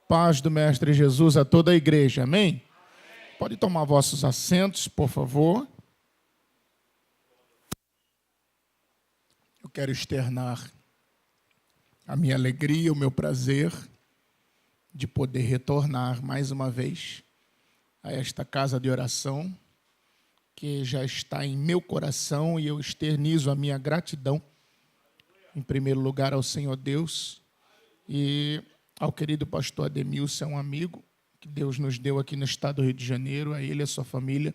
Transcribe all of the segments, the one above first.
Paz do Mestre Jesus a toda a igreja, amém? Pode tomar vossos assentos, por favor. Eu quero externar a minha alegria, o meu prazer de poder retornar mais uma vez a esta casa de oração, que já está em meu coração, e eu externizo a minha gratidão, em primeiro lugar, ao Senhor Deus e ao querido pastor Ademilson, um amigo que Deus nos deu aqui no estado do Rio de Janeiro, a ele e a sua família,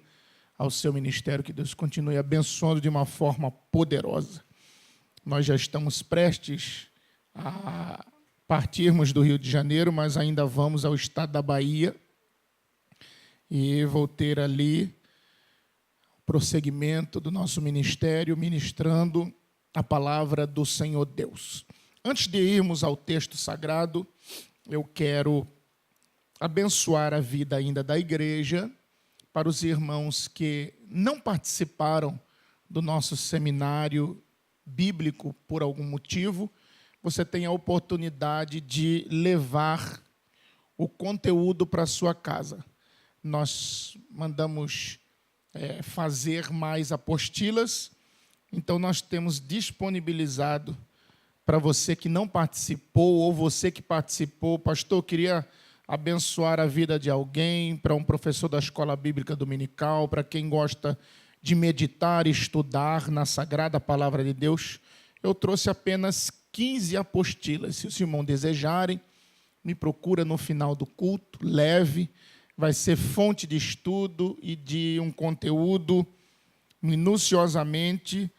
ao seu ministério, que Deus continue abençoando de uma forma poderosa. Nós já estamos prestes a partirmos do Rio de Janeiro, mas ainda vamos ao estado da Bahia e vou ter ali o prosseguimento do nosso ministério, ministrando a palavra do Senhor Deus. Antes de irmos ao texto sagrado, eu quero abençoar a vida ainda da igreja para os irmãos que não participaram do nosso seminário bíblico por algum motivo. Você tem a oportunidade de levar o conteúdo para a sua casa. Nós mandamos fazer mais apostilas, então nós temos disponibilizado para você que não participou, ou você que participou. Pastor, eu queria abençoar a vida de alguém, para um professor da escola bíblica dominical, para quem gosta de meditar e estudar na sagrada palavra de Deus. Eu trouxe apenas 15 apostilas. Se os irmãos desejarem, me procura no final do culto, leve. Vai ser fonte de estudo e de um conteúdo minuciosamente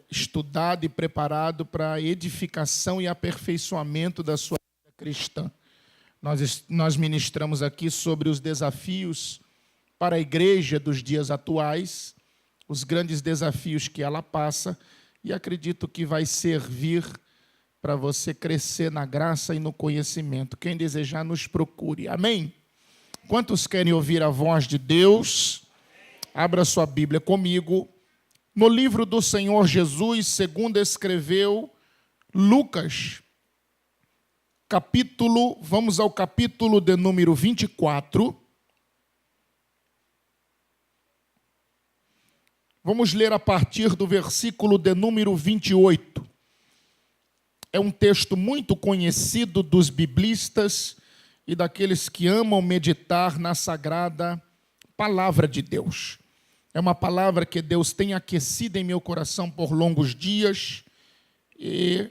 estudado e preparado para a edificação e aperfeiçoamento da sua vida cristã. Nós ministramos aqui sobre os desafios para a igreja dos dias atuais, os grandes desafios que ela passa, e acredito que vai servir para você crescer na graça e no conhecimento. Quem desejar, nos procure. Amém? Quantos querem ouvir a voz de Deus? Abra sua Bíblia comigo. No livro do Senhor Jesus, segundo escreveu Lucas, vamos ao capítulo de número 24. Vamos ler a partir do versículo de número 28. É um texto muito conhecido dos biblistas e daqueles que amam meditar na sagrada palavra de Deus. É uma palavra que Deus tem aquecido em meu coração por longos dias e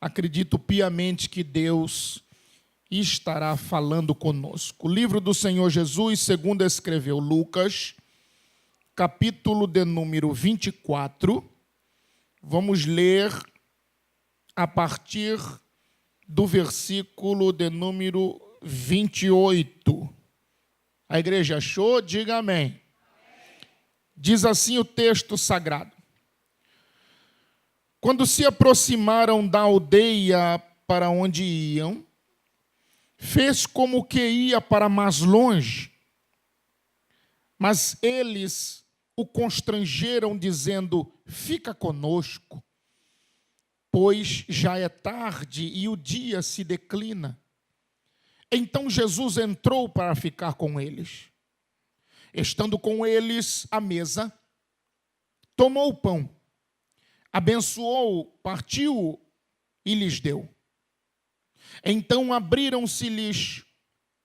acredito piamente que Deus estará falando conosco. O livro do Senhor Jesus, segundo escreveu Lucas, capítulo de número 24, vamos ler a partir do versículo de número 28. A igreja achou? Diga amém. Diz assim o texto sagrado: quando se aproximaram da aldeia para onde iam, fez como que ia para mais longe, mas eles o constrangeram, dizendo: fica conosco, pois já é tarde e o dia se declina. Então Jesus entrou para ficar com eles. Estando com eles à mesa, tomou o pão, abençoou, partiu e lhes deu. Então abriram-se-lhes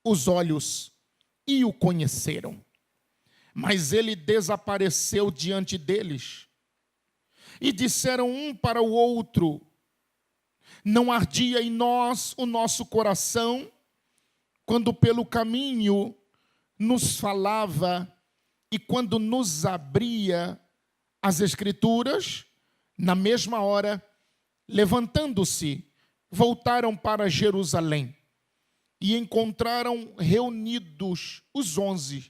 os olhos e o conheceram. Mas ele desapareceu diante deles. E disseram um para o outro: não ardia em nós o nosso coração, quando pelo caminho nos falava e quando nos abria as Escrituras? Na mesma hora, levantando-se, voltaram para Jerusalém e encontraram reunidos os 11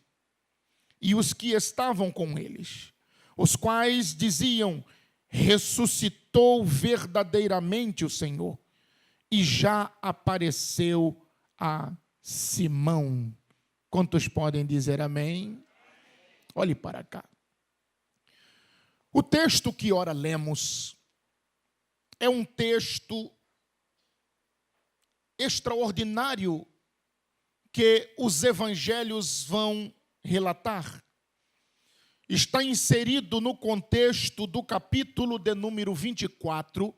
e os que estavam com eles, os quais diziam: ressuscitou verdadeiramente o Senhor e já apareceu a Simão. Quantos podem dizer amém? Olhe para cá. O texto que ora lemos é um texto extraordinário que os evangelhos vão relatar está inserido no contexto do capítulo de número 24,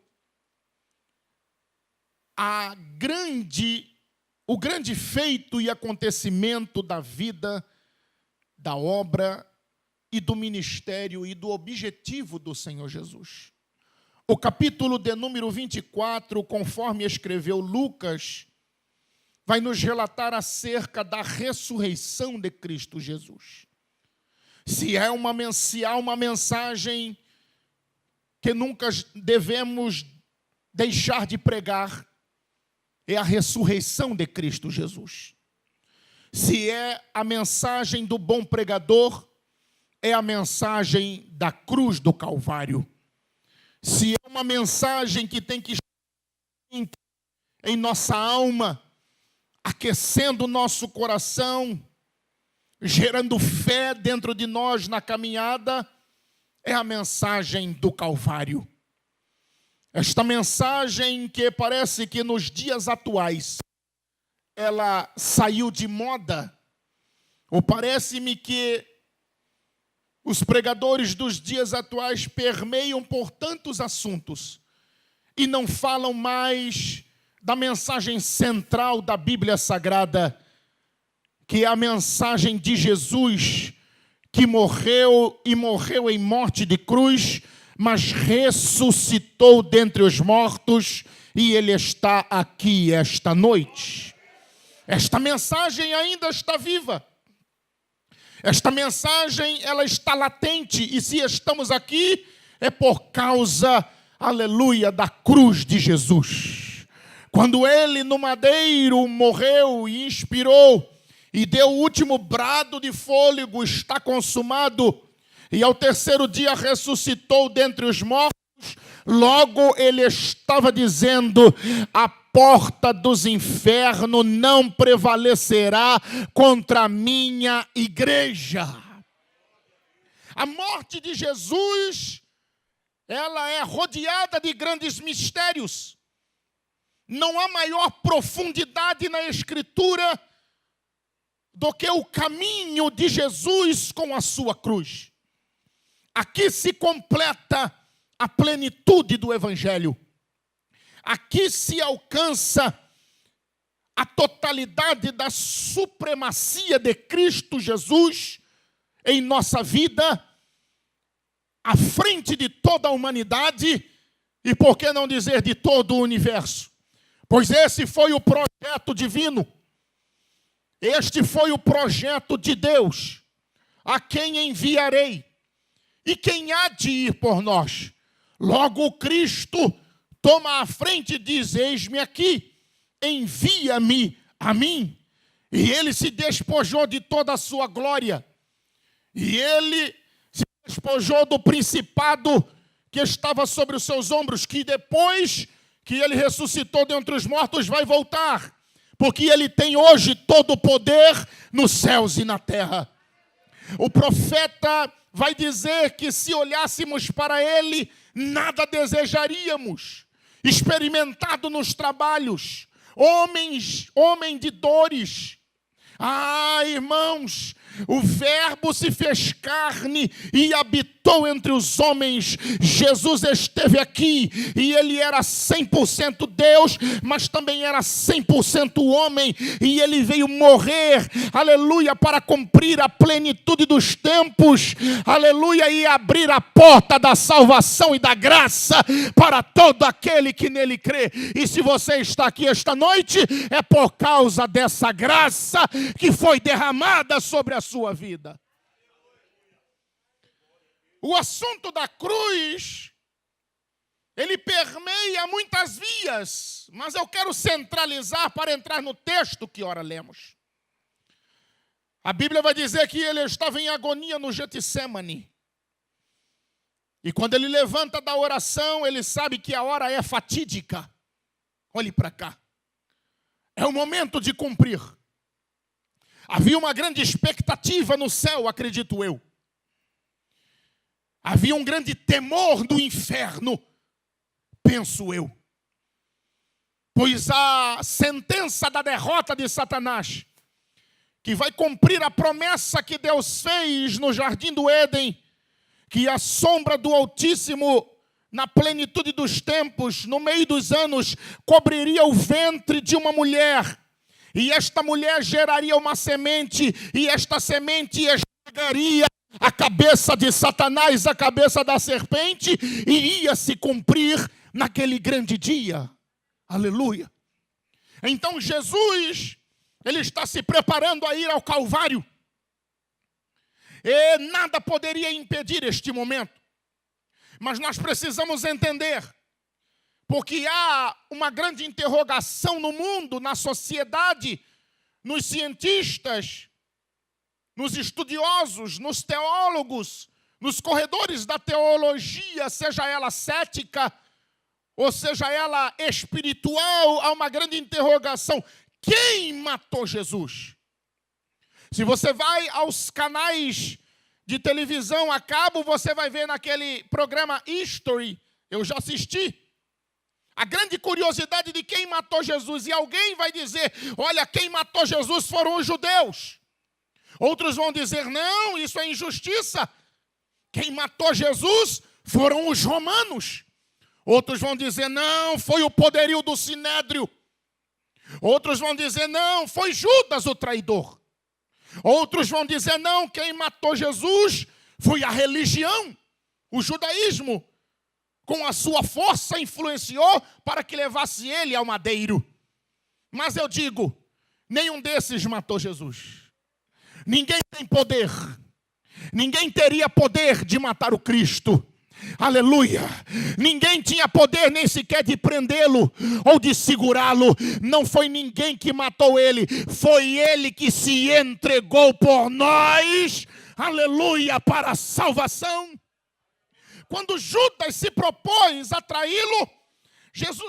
o grande feito e acontecimento da vida, da obra e do ministério e do objetivo do Senhor Jesus. O capítulo de número 24, conforme escreveu Lucas, vai nos relatar acerca da ressurreição de Cristo Jesus. Se há uma mensagem que nunca devemos deixar de pregar, é a ressurreição de Cristo Jesus. Se é a mensagem do bom pregador, é a mensagem da cruz do Calvário. Se é uma mensagem que tem que estar em nossa alma, aquecendo o nosso coração, gerando fé dentro de nós na caminhada, é a mensagem do Calvário. Esta mensagem que parece que nos dias atuais ela saiu de moda, ou parece-me que os pregadores dos dias atuais permeiam por tantos assuntos e não falam mais da mensagem central da Bíblia Sagrada, que é a mensagem de Jesus, que morreu em morte de cruz, mas ressuscitou dentre os mortos, e Ele está aqui esta noite. Esta mensagem ainda está viva. Esta mensagem, ela está latente, e se estamos aqui, é por causa, aleluia, da cruz de Jesus. Quando Ele no madeiro morreu e inspirou, e deu o último brado de fôlego, está consumado, e ao terceiro dia ressuscitou dentre os mortos, logo Ele estava dizendo: a porta dos infernos não prevalecerá contra a minha igreja. A morte de Jesus, ela é rodeada de grandes mistérios. Não há maior profundidade na Escritura do que o caminho de Jesus com a sua cruz. Aqui se completa a plenitude do Evangelho. Aqui se alcança a totalidade da supremacia de Cristo Jesus em nossa vida, à frente de toda a humanidade e, por que não dizer, de todo o universo. Pois esse foi o projeto divino. Este foi o projeto de Deus, a quem enviarei, e quem há de ir por nós. Logo Cristo toma a frente e diz: eis-me aqui, envia-me a mim. E Ele se despojou de toda a sua glória, e Ele se despojou do principado que estava sobre os seus ombros, que depois que Ele ressuscitou dentre os mortos vai voltar, porque Ele tem hoje todo o poder nos céus e na terra. O profeta vai dizer que se olhássemos para Ele, nada desejaríamos. Experimentado nos trabalhos, homem de dores. Ah, irmãos, o Verbo se fez carne e habitou entre os homens. Jesus esteve aqui e Ele era 100% Deus, mas também era 100% homem. E Ele veio morrer, aleluia, para cumprir a plenitude dos tempos, aleluia, e abrir a porta da salvação e da graça para todo aquele que nele crê. E se você está aqui esta noite, é por causa dessa graça que foi derramada sobre a sua vida. O assunto da cruz, ele permeia muitas vias, mas eu quero centralizar para entrar no texto que ora lemos. A Bíblia vai dizer que ele estava em agonia no Getsêmani. E quando ele levanta da oração, ele sabe que a hora é fatídica. Olhe para cá. É o momento de cumprir. Havia uma grande expectativa no céu, acredito eu. Havia um grande temor do inferno, penso eu. Pois a sentença da derrota de Satanás, que vai cumprir a promessa que Deus fez no jardim do Éden, que a sombra do Altíssimo, na plenitude dos tempos, no meio dos anos, cobriria o ventre de uma mulher, e esta mulher geraria uma semente, e esta semente esmagaria a cabeça de Satanás, a cabeça da serpente, e ia se cumprir naquele grande dia. Aleluia. Então Jesus, ele está se preparando a ir ao Calvário, e nada poderia impedir este momento. Mas nós precisamos entender, porque há uma grande interrogação no mundo, na sociedade, nos cientistas, nos estudiosos, nos teólogos, nos corredores da teologia, seja ela cética, ou seja ela espiritual, há uma grande interrogação. Quem matou Jesus? Se você vai aos canais de televisão a cabo, você vai ver naquele programa History, eu já assisti, a grande curiosidade de quem matou Jesus. E alguém vai dizer, olha, quem matou Jesus foram os judeus. Outros vão dizer, não, isso é injustiça. Quem matou Jesus foram os romanos. Outros vão dizer, não, foi o poderio do Sinédrio. Outros vão dizer, não, foi Judas o traidor. Outros vão dizer, não, quem matou Jesus foi a religião, o judaísmo, com a sua força influenciou para que levasse ele ao madeiro. Mas eu digo, nenhum desses matou Jesus. Ninguém tem poder, ninguém teria poder de matar o Cristo. Aleluia, ninguém tinha poder nem sequer de prendê-lo ou de segurá-lo. Não foi ninguém que matou ele, foi ele que se entregou por nós, aleluia, para a salvação. Quando Judas se propôs a traí-lo,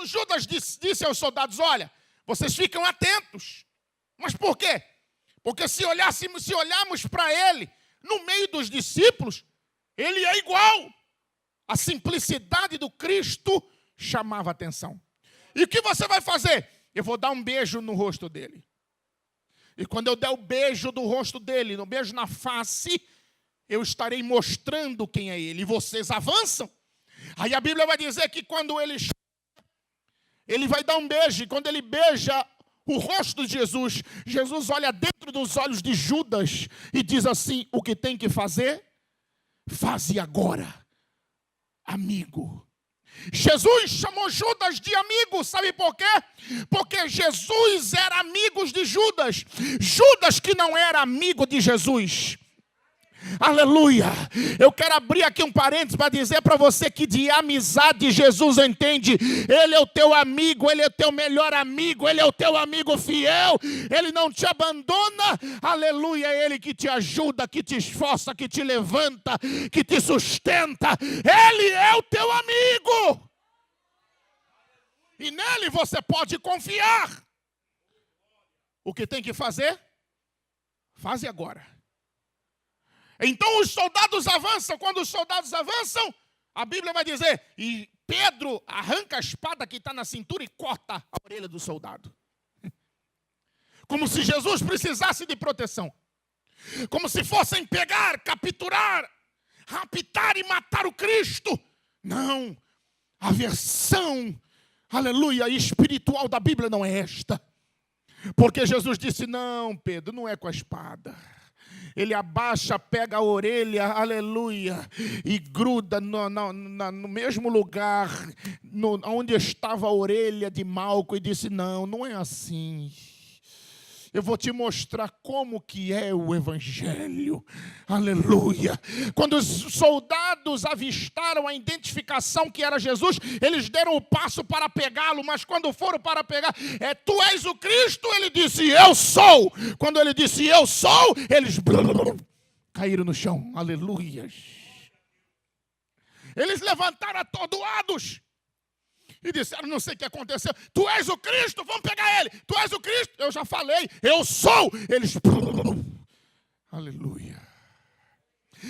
Judas disse aos soldados, olha, vocês ficam atentos. Mas por quê? Porque se olharmos para ele, no meio dos discípulos, ele é igual. A simplicidade do Cristo chamava atenção. E o que você vai fazer? Eu vou dar um beijo no rosto dele. E quando eu der o beijo do rosto dele, um beijo na face, eu estarei mostrando quem é ele. E vocês avançam. Aí a Bíblia vai dizer que quando ele vai dar um beijo. E quando ele beija o rosto de Jesus, Jesus olha dentro dos olhos de Judas e diz assim, o que tem que fazer, faze agora. Amigo. Jesus chamou Judas de amigo, sabe por quê? Porque Jesus era amigo de Judas. Judas que não era amigo de Jesus. Aleluia. Eu quero abrir aqui um parênteses para dizer para você que de amizade Jesus entende. Ele é o teu amigo, ele é o teu melhor amigo, ele é o teu amigo fiel. Ele não te abandona. Aleluia. É ele que te ajuda, que te esforça, que te levanta, que te sustenta. Ele é o teu amigo. E nele você pode confiar. O que tem que fazer? Faze agora. Então os soldados avançam. Quando os soldados avançam, a Bíblia vai dizer, e Pedro arranca a espada que está na cintura e corta a orelha do soldado. Como se Jesus precisasse de proteção. Como se fossem pegar, capturar, raptar e matar o Cristo. Não, a versão, aleluia, espiritual da Bíblia não é esta. Porque Jesus disse, não, Pedro, não é com a espada. Ele abaixa, pega a orelha, aleluia, e gruda no mesmo lugar onde estava a orelha de Malco e disse, não é assim. Eu vou te mostrar como que é o Evangelho. Aleluia. Quando os soldados avistaram a identificação que era Jesus, eles deram o passo para pegá-lo, mas quando foram para pegar, tu és o Cristo? Ele disse, eu sou. Quando ele disse, eu sou, eles caíram no chão. Aleluia. Eles levantaram atordoados. E disseram, não sei o que aconteceu. Tu és o Cristo, vamos pegar ele. Tu és o Cristo. Eu já falei, eu sou. Eles, aleluia.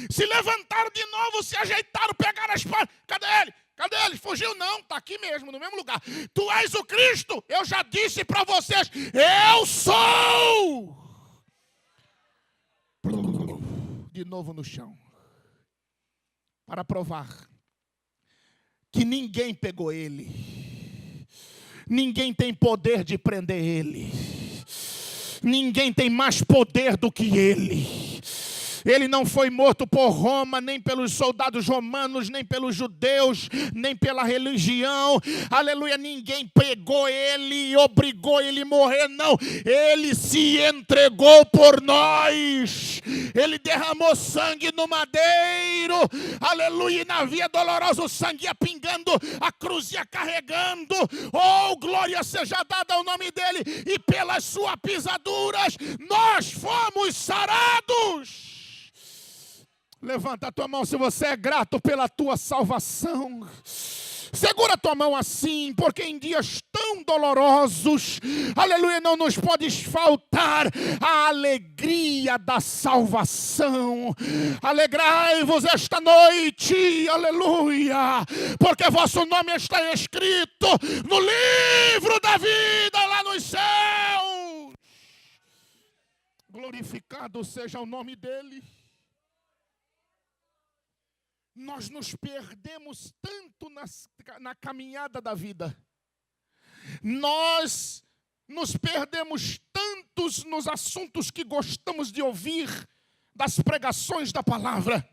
Se levantaram de novo, se ajeitaram, pegaram a espada. Cadê ele? Cadê eles? Fugiu? Não, está aqui mesmo, no mesmo lugar. Tu és o Cristo. Eu já disse para vocês, eu sou. De novo no chão. Para provar que ninguém pegou ele. Ninguém tem poder de prender ele. Ninguém tem mais poder do que ele. Ele não foi morto por Roma, nem pelos soldados romanos, nem pelos judeus, nem pela religião. Aleluia, ninguém pegou ele e obrigou ele a morrer, não. Ele se entregou por nós. Ele derramou sangue no madeiro. Aleluia, e na via dolorosa o sangue ia pingando, a cruz ia carregando. Oh, glória seja dada ao nome dele. E pelas suas pisaduras nós fomos sarados. Levanta a tua mão se você é grato pela tua salvação. Segura a tua mão assim, porque em dias tão dolorosos, aleluia, não nos pode faltar a alegria da salvação. Alegrai-vos esta noite, aleluia, porque vosso nome está escrito no livro da vida lá nos céus. Glorificado seja o nome dele. Nós nos perdemos tanto na caminhada da vida. Nós nos perdemos tantos nos assuntos que gostamos de ouvir, das pregações da palavra,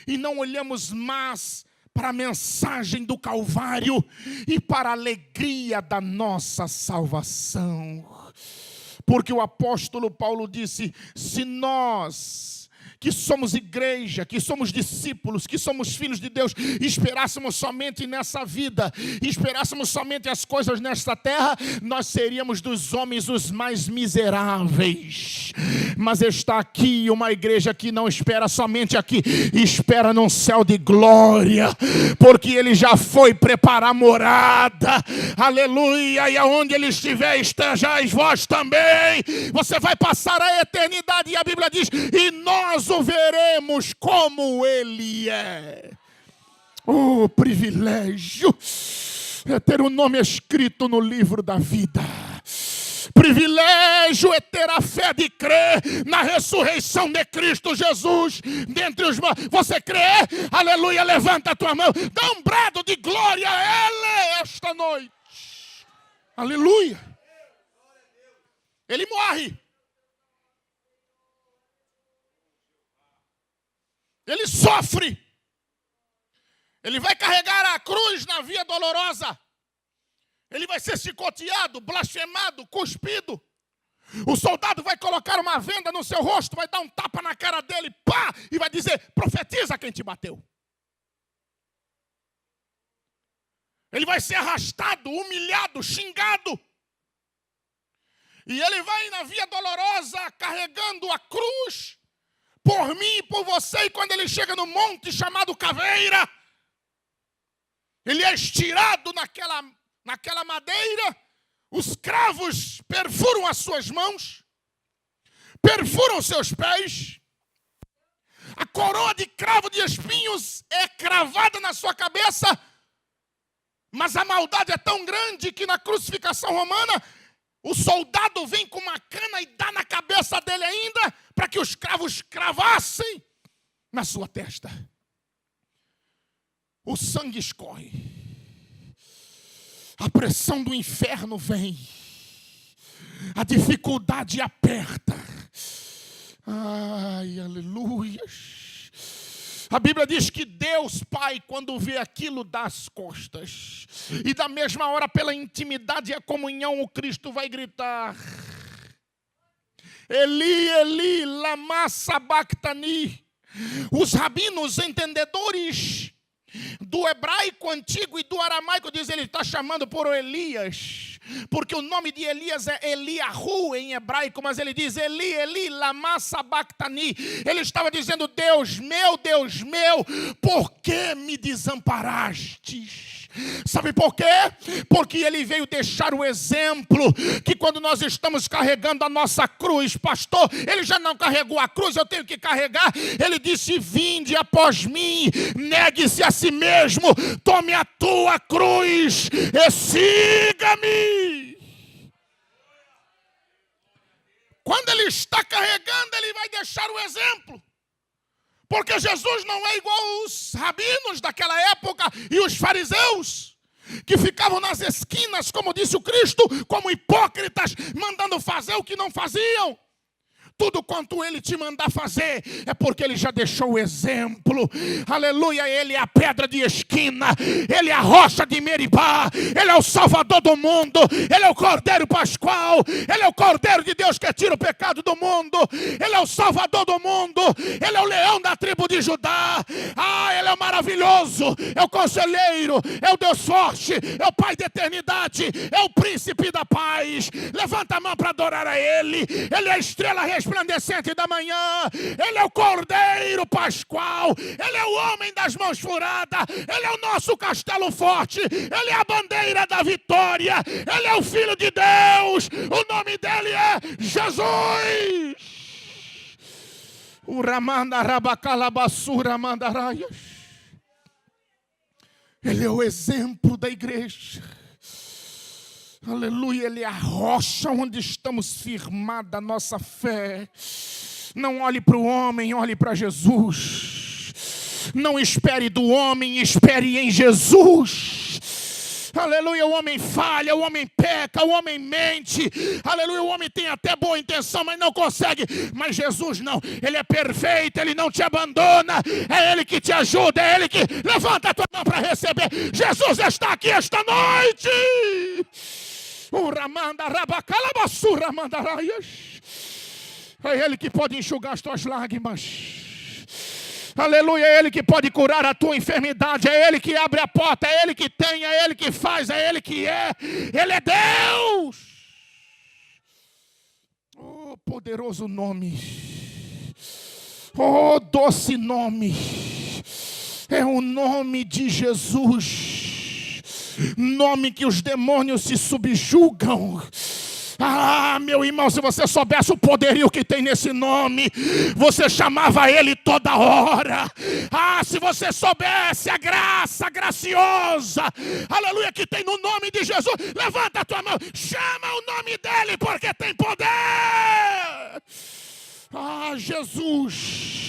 e não olhamos mais para a mensagem do Calvário e para a alegria da nossa salvação. Porque o apóstolo Paulo disse, se nós que somos igreja, que somos discípulos, que somos filhos de Deus, esperássemos somente nessa vida, esperássemos somente as coisas nesta terra, nós seríamos dos homens os mais miseráveis. Mas está aqui uma igreja que não espera somente aqui, espera num céu de glória, porque ele já foi preparar morada, aleluia, e aonde ele estiver, estejais vós também. Você vai passar a eternidade, e a Bíblia diz, e nós o veremos como ele é. Oh, privilégio é ter o nome escrito no livro da vida. Privilégio é ter a fé de crer na ressurreição de Cristo Jesus dentre os mortos. Você crê? Aleluia, levanta a tua mão, dá um brado de glória a Ele esta noite. Aleluia. Ele morre. Ele sofre. Ele vai carregar a cruz na via dolorosa. Ele vai ser chicoteado, blasfemado, cuspido. O soldado vai colocar uma venda no seu rosto, vai dar um tapa na cara dele, pá, e vai dizer, profetiza quem te bateu. Ele vai ser arrastado, humilhado, xingado. E ele vai na via dolorosa carregando a cruz por mim e por você, e quando ele chega no monte chamado Caveira, ele é estirado naquela madeira, os cravos perfuram as suas mãos, perfuram seus pés, a coroa de cravo de espinhos é cravada na sua cabeça, mas a maldade é tão grande que na crucificação romana, o soldado vem com uma cana e dá na cabeça dele ainda, para que os cravos cravassem na sua testa. O sangue escorre. A pressão do inferno vem. A dificuldade aperta. Ai, aleluia. A Bíblia diz que Deus, Pai, quando vê aquilo, dá as costas. E da mesma hora, pela intimidade e a comunhão, o Cristo vai gritar: Eli, Eli, lama sabachthani. Os rabinos entendedores do hebraico antigo e do aramaico dizem, ele está chamando por Elias. porque o nome de Elias é Eliahu em hebraico, mas ele diz Eli, Eli, lama sabachthani. Ele estava dizendo: Deus meu, por que me desamparastes? Sabe por quê? Porque ele veio deixar o exemplo que quando nós estamos carregando a nossa cruz, pastor, ele já não carregou a cruz, eu tenho que carregar. Ele disse: vinde após mim, negue-se a si mesmo, tome a tua cruz e siga-me. Quando ele está carregando, ele vai deixar o exemplo. Porque Jesus não é igual os rabinos daquela época e os fariseus, que ficavam nas esquinas, como disse o Cristo, como hipócritas, mandando fazer o que não faziam. Tudo quanto ele te mandar fazer é porque ele já deixou o exemplo. Aleluia, ele é a pedra de esquina, ele é a rocha de Meribá, ele é o salvador do mundo, ele é o cordeiro pascual, ele é o cordeiro de Deus que tira o pecado do mundo, ele é o salvador do mundo, ele é o leão da tribo de Judá. Ele é o maravilhoso, é o conselheiro, é o Deus forte, é o Pai da eternidade, é o príncipe da paz. Levanta a mão para adorar a ele. Ele é a estrela resplandecente da manhã, ele é o cordeiro pascual, ele é o homem das mãos furadas, ele é o nosso castelo forte, ele é a bandeira da vitória, ele é o Filho de Deus, o nome dele é Jesus. Ele é o exemplo da igreja. Aleluia, ele é a rocha onde estamos firmada a nossa fé. Não olhe para o homem, olhe para Jesus. Não espere do homem, espere em Jesus. Aleluia, o homem falha, o homem peca, o homem mente. Aleluia, o homem tem até boa intenção, mas não consegue. Mas Jesus não, ele é perfeito, ele não te abandona. É ele que te ajuda, é ele que levanta a tua mão para receber. Jesus está aqui esta noite. É ele que pode enxugar as tuas lágrimas. Aleluia, é ele que pode curar a tua enfermidade. É ele que abre a porta, é ele que tem, é ele que faz, é ele que é. Ele é Deus. Oh, poderoso nome. Oh, doce nome. É o nome de Jesus. Nome que os demônios se subjugam. Meu irmão, se você soubesse o poderio que tem nesse nome, você chamava ele toda hora. Se você soubesse a graça graciosa, aleluia, que tem no nome de Jesus, levanta a tua mão, chama o nome dele, porque tem poder. Jesus.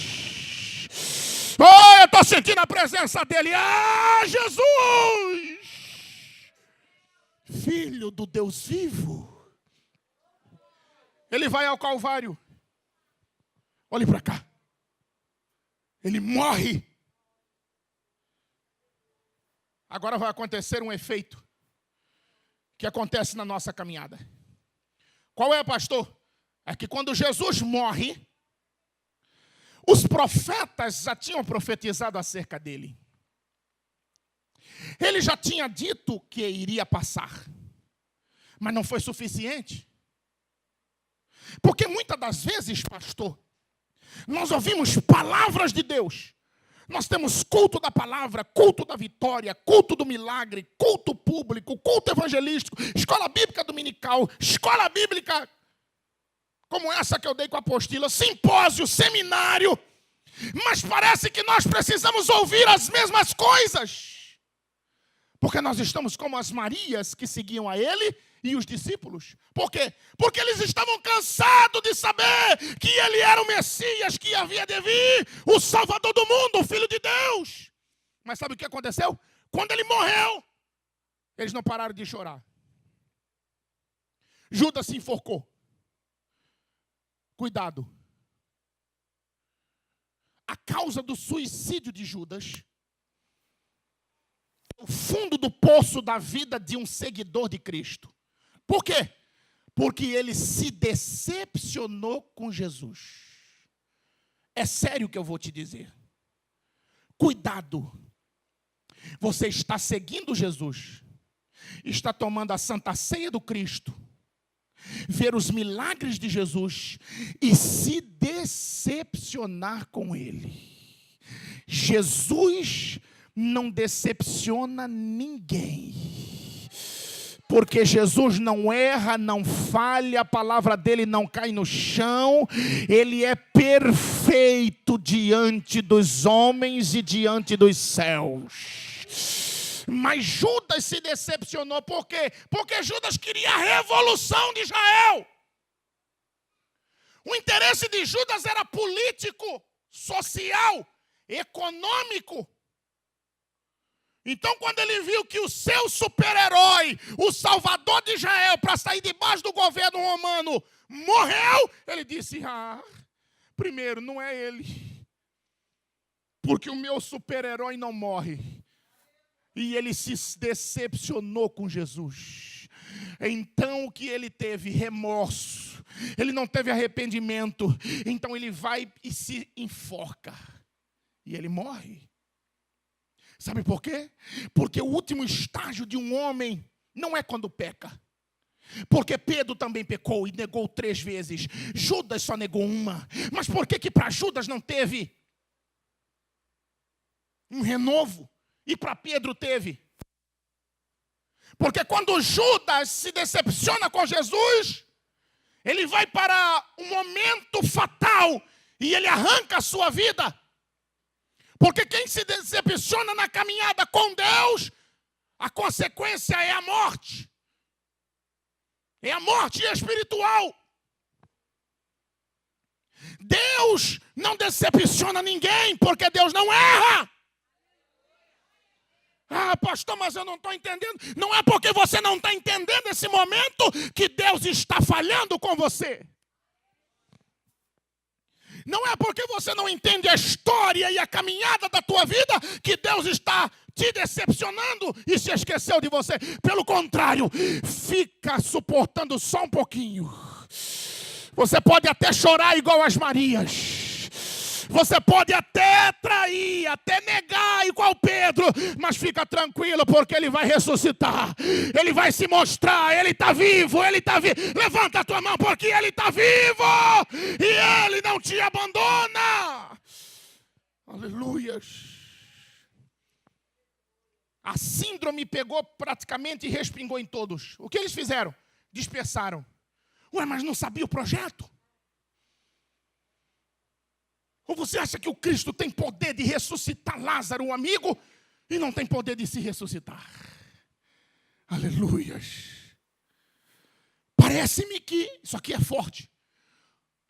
Eu estou sentindo a presença dele. Jesus, Filho do Deus vivo. Ele vai ao Calvário. Olhe para cá. Ele morre. Agora vai acontecer um efeito que acontece na nossa caminhada. Qual é, pastor? É que quando Jesus morre, os profetas já tinham profetizado acerca dele. Ele já tinha dito que iria passar, mas não foi suficiente. Porque muitas das vezes, pastor, nós ouvimos palavras de Deus. Nós temos culto da palavra, culto da vitória, culto do milagre, culto público, culto evangelístico, escola bíblica dominical, escola bíblica como essa que eu dei com a apostila, simpósio, seminário. Mas parece que nós precisamos ouvir as mesmas coisas. Porque nós estamos como as Marias que seguiam a ele e os discípulos. Por quê? Porque eles estavam cansados de saber que ele era o Messias que havia de vir, o Salvador do mundo, o Filho de Deus. Mas sabe o que aconteceu? Quando ele morreu, eles não pararam de chorar. Judas se enforcou. Cuidado. A causa do suicídio de Judas, o fundo do poço da vida de um seguidor de Cristo. Por quê? Porque ele se decepcionou com Jesus. É sério o que eu vou te dizer. Cuidado. Você está seguindo Jesus, está tomando a Santa Ceia do Cristo, ver os milagres de Jesus e se decepcionar com Ele. Jesus não decepciona ninguém, porque Jesus não erra, não falha, a palavra dele não cai no chão, ele é perfeito diante dos homens e diante dos céus. Mas Judas se decepcionou, por quê? Porque Judas queria a revolução de Israel. O interesse de Judas era político, social, econômico. Então, quando ele viu que o seu super-herói, o salvador de Israel, para sair debaixo do governo romano, morreu, ele disse: primeiro, não é ele, porque o meu super-herói não morre. E ele se decepcionou com Jesus. Então, o que ele teve? Remorso. Ele não teve arrependimento. Então, ele vai e se enforca. E ele morre. Sabe por quê? Porque o último estágio de um homem não é quando peca. Porque Pedro também pecou e negou 3 vezes. Judas só negou uma. Mas por que para Judas não teve um renovo? E para Pedro teve? Porque quando Judas se decepciona com Jesus, ele vai para um momento fatal e ele arranca a sua vida. Porque quem se decepciona na caminhada com Deus, a consequência é a morte. É a morte espiritual. Deus não decepciona ninguém, porque Deus não erra. Pastor, mas eu não estou entendendo. Não é porque você não está entendendo esse momento que Deus está falhando com você. Não é porque você não entende a história e a caminhada da tua vida que Deus está te decepcionando e se esqueceu de você. Pelo contrário, fica suportando só um pouquinho. Você pode até chorar igual as Marias. Você pode até trair, até negar igual Pedro, mas fica tranquilo, porque ele vai ressuscitar. Ele vai se mostrar, ele está vivo, ele está vivo. Levanta a tua mão, porque ele está vivo e ele não te abandona. Aleluias. A síndrome pegou praticamente e respingou em todos. O que eles fizeram? Dispersaram. Mas não sabia o projeto? Ou você acha que o Cristo tem poder de ressuscitar Lázaro, um amigo, e não tem poder de se ressuscitar? Aleluias. Parece-me que isso aqui é forte.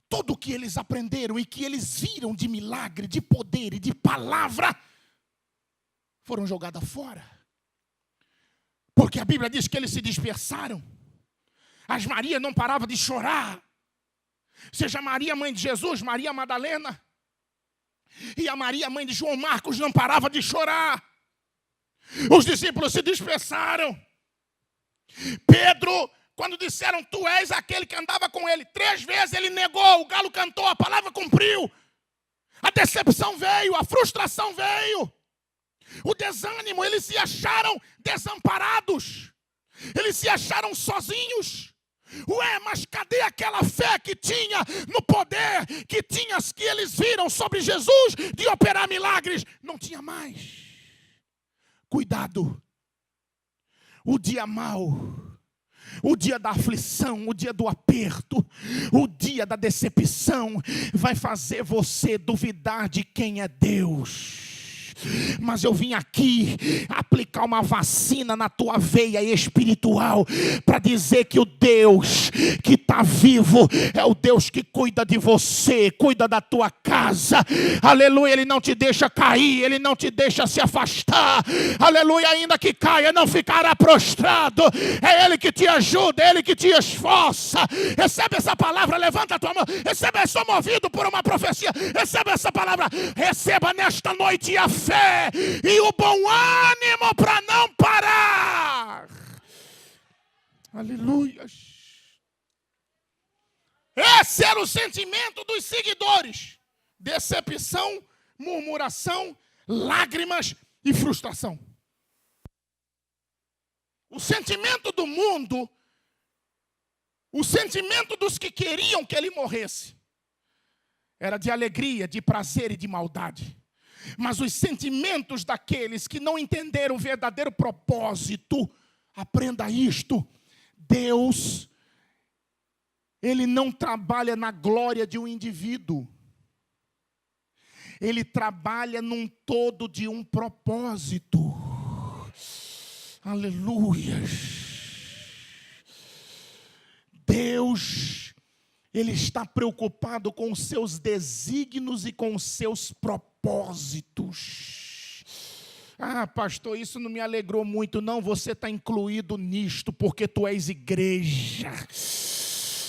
Tudo o que eles aprenderam e que eles viram de milagre, de poder e de palavra, foram jogadas fora. Porque a Bíblia diz que eles se dispersaram. As Marias não paravam de chorar. Seja Maria, mãe de Jesus, Maria Madalena. E a Maria, mãe de João Marcos, não parava de chorar. Os discípulos se dispersaram. Pedro, quando disseram: tu és aquele que andava com ele, 3 vezes ele negou, o galo cantou, a palavra cumpriu. A decepção veio, a frustração veio. O desânimo, eles se acharam desamparados. Eles se acharam sozinhos. Mas cadê aquela fé que tinha no poder, que eles viram sobre Jesus de operar milagres? Não tinha mais. Cuidado. O dia mau, o dia da aflição, o dia do aperto, o dia da decepção vai fazer você duvidar de quem é Deus. Mas eu vim aqui aplicar uma vacina na tua veia espiritual para dizer que o Deus que está vivo é o Deus que cuida de você, cuida da tua casa. Aleluia, Ele não te deixa cair, Ele não te deixa se afastar. Aleluia, ainda que caia, não ficará prostrado. É Ele que te ajuda, é Ele que te esforça. Recebe essa palavra, levanta a tua mão. Recebe, eu sou movido por uma profecia. Recebe essa palavra, receba nesta noite a fé e o bom ânimo para não parar. Aleluia. Esse era o sentimento dos seguidores: decepção, murmuração, lágrimas e frustração. O sentimento do mundo, o sentimento dos que queriam que ele morresse, era de alegria, de prazer e de maldade. Mas os sentimentos daqueles que não entenderam o verdadeiro propósito, aprenda isto: Deus, Ele não trabalha na glória de um indivíduo. Ele trabalha num todo de um propósito. Aleluia. Deus, Ele está preocupado com os seus desígnios e com os seus propósitos. Ah, pastor, isso não me alegrou muito. Não, você está incluído nisto, porque tu és igreja.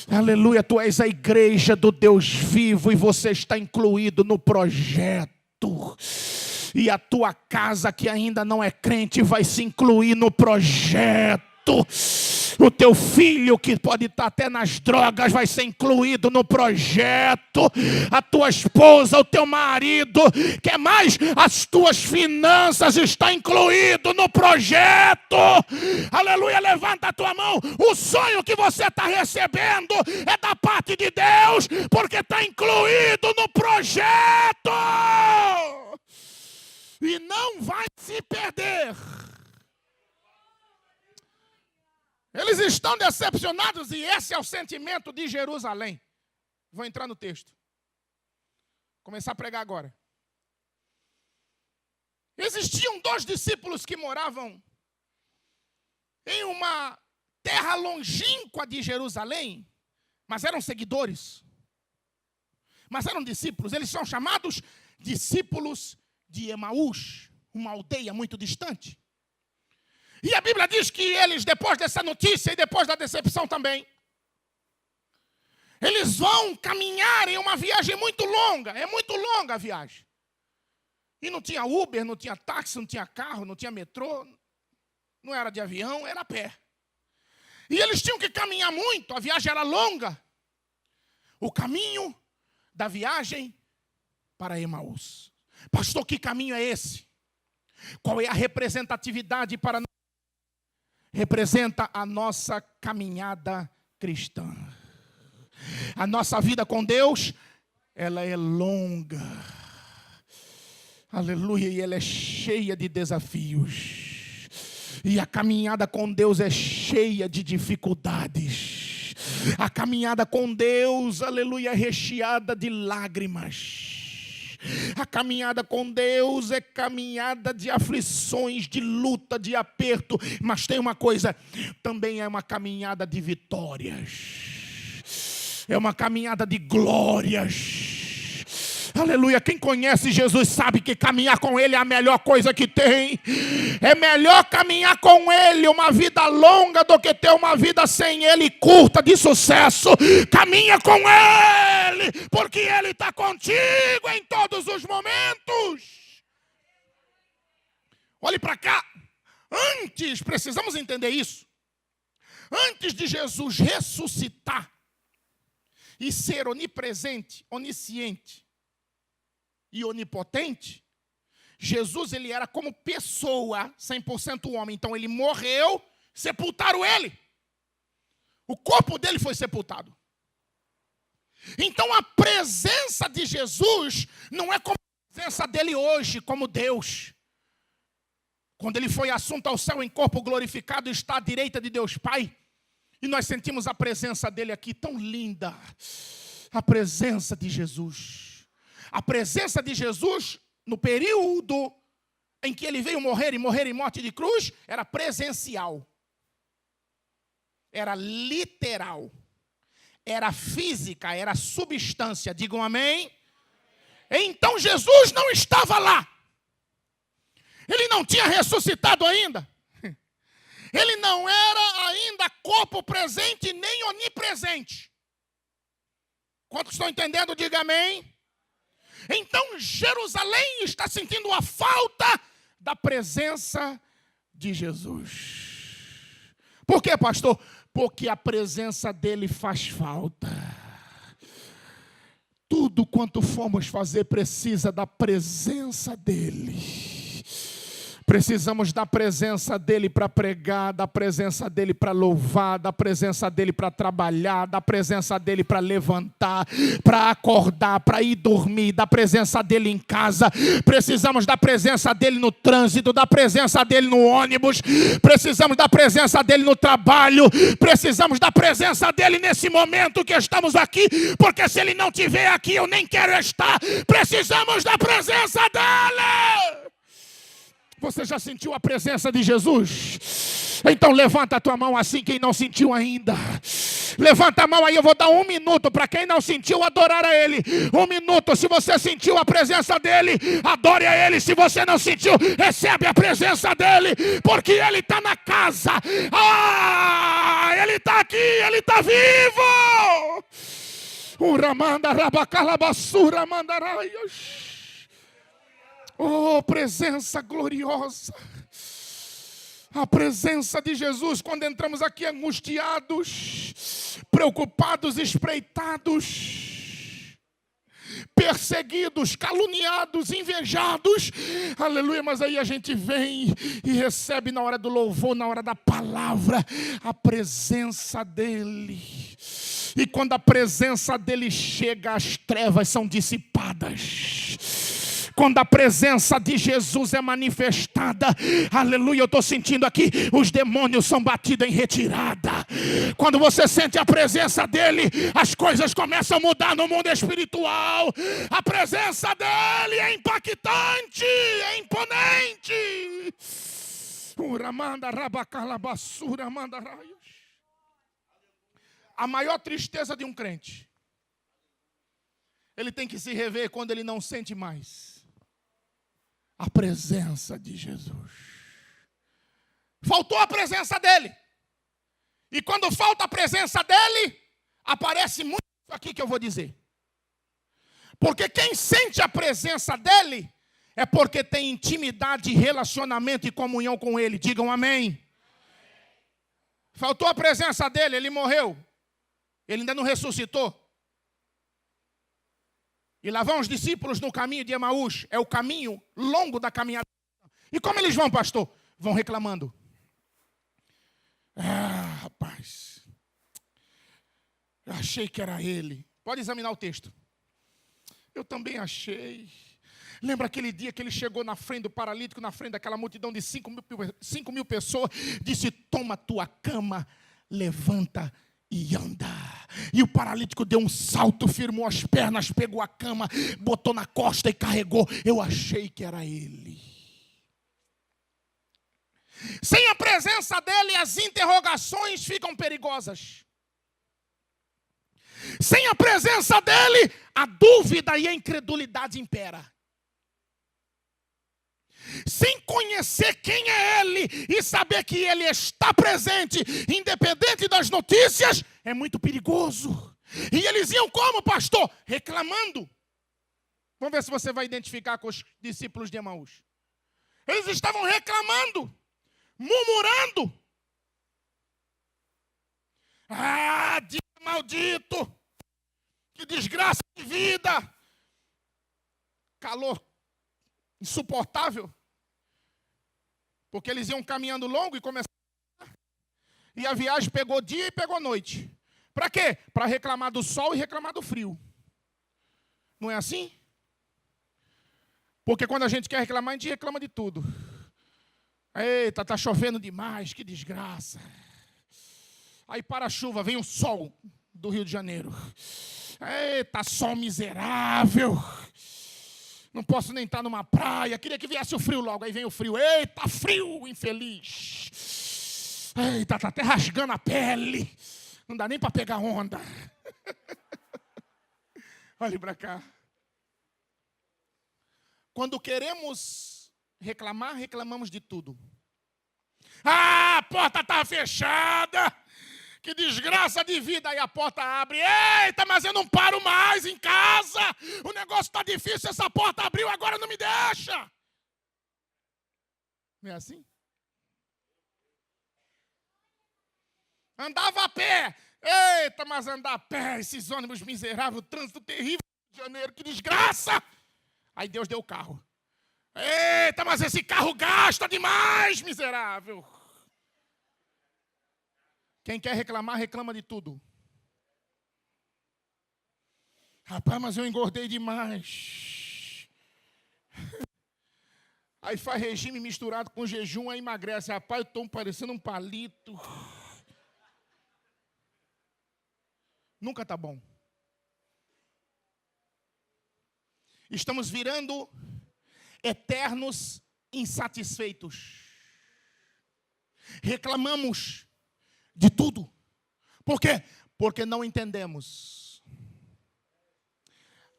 Aleluia, tu és a igreja do Deus vivo e você está incluído no projeto. E a tua casa que ainda não é crente vai se incluir no projeto. O teu filho que pode estar até nas drogas vai ser incluído no projeto. A tua esposa, o teu marido, que mais? As tuas finanças estão incluído no projeto. Aleluia, levanta a tua mão. O sonho que você está recebendo é da parte de Deus, porque está incluído no projeto. E não vai se perder. Eles estão decepcionados e esse é o sentimento de Jerusalém. Vou entrar no texto. Começar a pregar agora. Existiam 2 discípulos que moravam em uma terra longínqua de Jerusalém, mas eram seguidores. Mas eram discípulos. Eles são chamados discípulos de Emaús, uma aldeia muito distante. E a Bíblia diz que eles, depois dessa notícia e depois da decepção também, eles vão caminhar em uma viagem muito longa. É muito longa a viagem. E não tinha Uber, não tinha táxi, não tinha carro, não tinha metrô. Não era de avião, era a pé. E eles tinham que caminhar muito, a viagem era longa. O caminho da viagem para Emaús. Pastor, que caminho é esse? Qual é a representatividade para nós? Representa a nossa caminhada cristã. A nossa vida com Deus, ela é longa. Aleluia, e ela é cheia de desafios. E a caminhada com Deus é cheia de dificuldades. A caminhada com Deus, aleluia, é recheada de lágrimas. A caminhada com Deus é caminhada de aflições, de luta, de aperto. Mas tem uma coisa, também é uma caminhada de vitórias. É uma caminhada de glórias. Aleluia, quem conhece Jesus sabe que caminhar com Ele é a melhor coisa que tem. É melhor caminhar com Ele uma vida longa do que ter uma vida sem Ele curta de sucesso. Caminha com Ele, porque Ele está contigo em todos os momentos. Olhe para cá. Antes, precisamos entender isso. Antes de Jesus ressuscitar e ser onipresente, onisciente e onipotente, Jesus, ele era como pessoa, 100% homem. Então ele morreu, sepultaram ele. O corpo dele foi sepultado. Então a presença de Jesus não é como a presença dele hoje, como Deus. Quando ele foi assunto ao céu em corpo glorificado, está à direita de Deus Pai. E nós sentimos a presença dele aqui tão linda. A presença de Jesus. A presença de Jesus, no período em que ele veio morrer em morte de cruz, era presencial. Era literal. Era física, era substância. Digam amém. Então Jesus não estava lá. Ele não tinha ressuscitado ainda. Ele não era ainda corpo presente nem onipresente. Quantos estão entendendo? Diga amém. Então Jerusalém está sentindo a falta da presença de Jesus. Por quê, pastor? Porque a presença dele faz falta. Tudo quanto formos fazer precisa da presença dele. Precisamos da presença dele para pregar, da presença dele para louvar, da presença dele para trabalhar, da presença dele para levantar, para acordar, para ir dormir, da presença dele em casa. Precisamos da presença dele no trânsito, da presença dele no ônibus. Precisamos da presença dele no trabalho. Precisamos da presença dele nesse momento que estamos aqui, porque se ele não estiver aqui, eu nem quero estar. Precisamos da presença dele. Você já sentiu a presença de Jesus? Então levanta a tua mão assim, quem não sentiu ainda. Levanta a mão aí, eu vou dar 1 minuto para quem não sentiu adorar a Ele. 1 minuto, se você sentiu a presença dEle, adore a Ele. Se você não sentiu, recebe a presença dEle, porque Ele está na casa. Ele está aqui, Ele está vivo. Uramanda rabacalabassura mandaraias. Oh, presença gloriosa. A presença de Jesus, quando entramos aqui angustiados, preocupados, espreitados, perseguidos, caluniados, invejados. Aleluia, mas aí a gente vem e recebe na hora do louvor, na hora da palavra, a presença dEle. E quando a presença dEle chega, as trevas são dissipadas. Quando a presença de Jesus é manifestada, aleluia, eu estou sentindo aqui, os demônios são batidos em retirada. Quando você sente a presença dEle, as coisas começam a mudar no mundo espiritual. A presença dEle é impactante, é imponente. A maior tristeza de um crente, ele tem que se rever quando ele não sente mais a presença de Jesus. Faltou a presença dele. E quando falta a presença dele, aparece muito isso aqui que eu vou dizer. Porque quem sente a presença dele é porque tem intimidade, relacionamento e comunhão com ele. Digam amém. Faltou a presença dele, ele morreu. Ele ainda não ressuscitou. E lá vão os discípulos no caminho de Emaús. É o caminho longo da caminhada. E como eles vão, pastor? Vão reclamando. Rapaz. Eu achei que era ele. Pode examinar o texto. Eu também achei. Lembra aquele dia que ele chegou na frente do paralítico, na frente daquela multidão de 5 mil pessoas, disse, toma tua cama, levanta e anda. E o paralítico deu um salto, firmou as pernas, pegou a cama, botou na costa e carregou. Eu achei que era ele. Sem a presença dele, as interrogações ficam perigosas. Sem a presença dele, a dúvida e a incredulidade impera. Sem conhecer quem é ele e saber que ele está presente, independente das notícias, é muito perigoso. E eles iam como, pastor? Reclamando. Vamos ver se você vai identificar com os discípulos de Emaús. Eles estavam reclamando, murmurando. Dia maldito, que desgraça de vida, calor insuportável, porque eles iam caminhando longo e começaram, e a viagem pegou dia e pegou noite. Para quê? Para reclamar do sol e reclamar do frio. Não é assim? Porque quando a gente quer reclamar, a gente reclama de tudo. Eita, está chovendo demais, que desgraça. Aí para a chuva, vem o sol do Rio de Janeiro. Eita, sol miserável. Não posso nem estar numa praia. Queria que viesse o frio logo. Aí vem o frio. Eita, frio, infeliz. Eita, está até rasgando a pele. Não dá nem para pegar onda. Olhe para cá. Quando queremos reclamar, reclamamos de tudo. A porta está fechada. Que desgraça de vida. Aí a porta abre. Eita, mas eu não paro mais em casa. O negócio está difícil. Essa porta abriu, agora não me deixa. Não é assim? Andava a pé. Eita, mas andar a pé. Esses ônibus miseráveis. O trânsito terrível do Rio de Janeiro. Que desgraça. Aí Deus deu o carro. Eita, mas esse carro gasta demais, miserável. Quem quer reclamar, reclama de tudo. Rapaz, mas eu engordei demais. Aí faz regime misturado com jejum, aí emagrece. Rapaz, eu estou parecendo um palito. Nunca está bom. Estamos virando eternos insatisfeitos. Reclamamos de tudo. Por quê? Porque não entendemos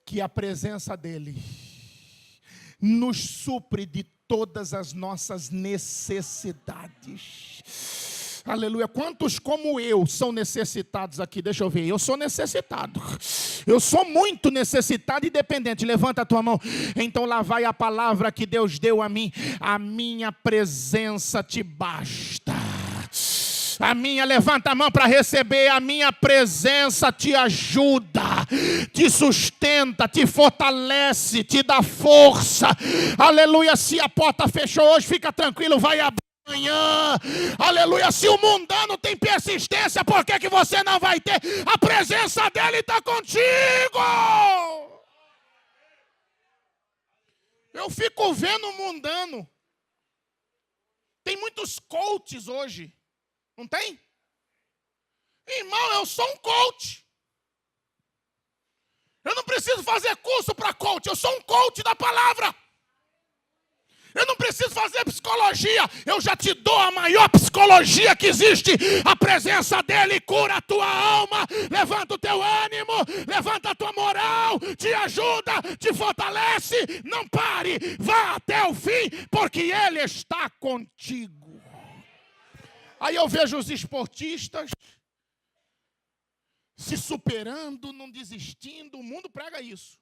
que a presença dele nos supre de todas as nossas necessidades. Aleluia. Quantos como eu são necessitados aqui? Deixa eu ver. Eu sou necessitado. Eu sou muito necessitado e dependente. Levanta a tua mão. Então lá vai a palavra que Deus deu a mim. A minha presença te basta. Levanta a mão para receber. A minha presença te ajuda, te sustenta, te fortalece, te dá força. Aleluia. Se a porta fechou hoje, fica tranquilo, vai abrir amanhã. Aleluia. Se o mundano tem persistência, por que você não vai ter? A presença dele está contigo. Eu fico vendo o mundano. Tem muitos coaches hoje. Não tem? Irmão, eu sou um coach. Eu não preciso fazer curso para coach. Eu sou um coach da palavra. Eu não preciso fazer psicologia. Eu já te dou a maior psicologia que existe. A presença dele cura a tua alma. Levanta o teu ânimo. Levanta a tua moral. Te ajuda, te fortalece. Não pare. Vá até o fim, porque ele está contigo. Aí eu vejo os esportistas se superando, não desistindo. O mundo prega isso.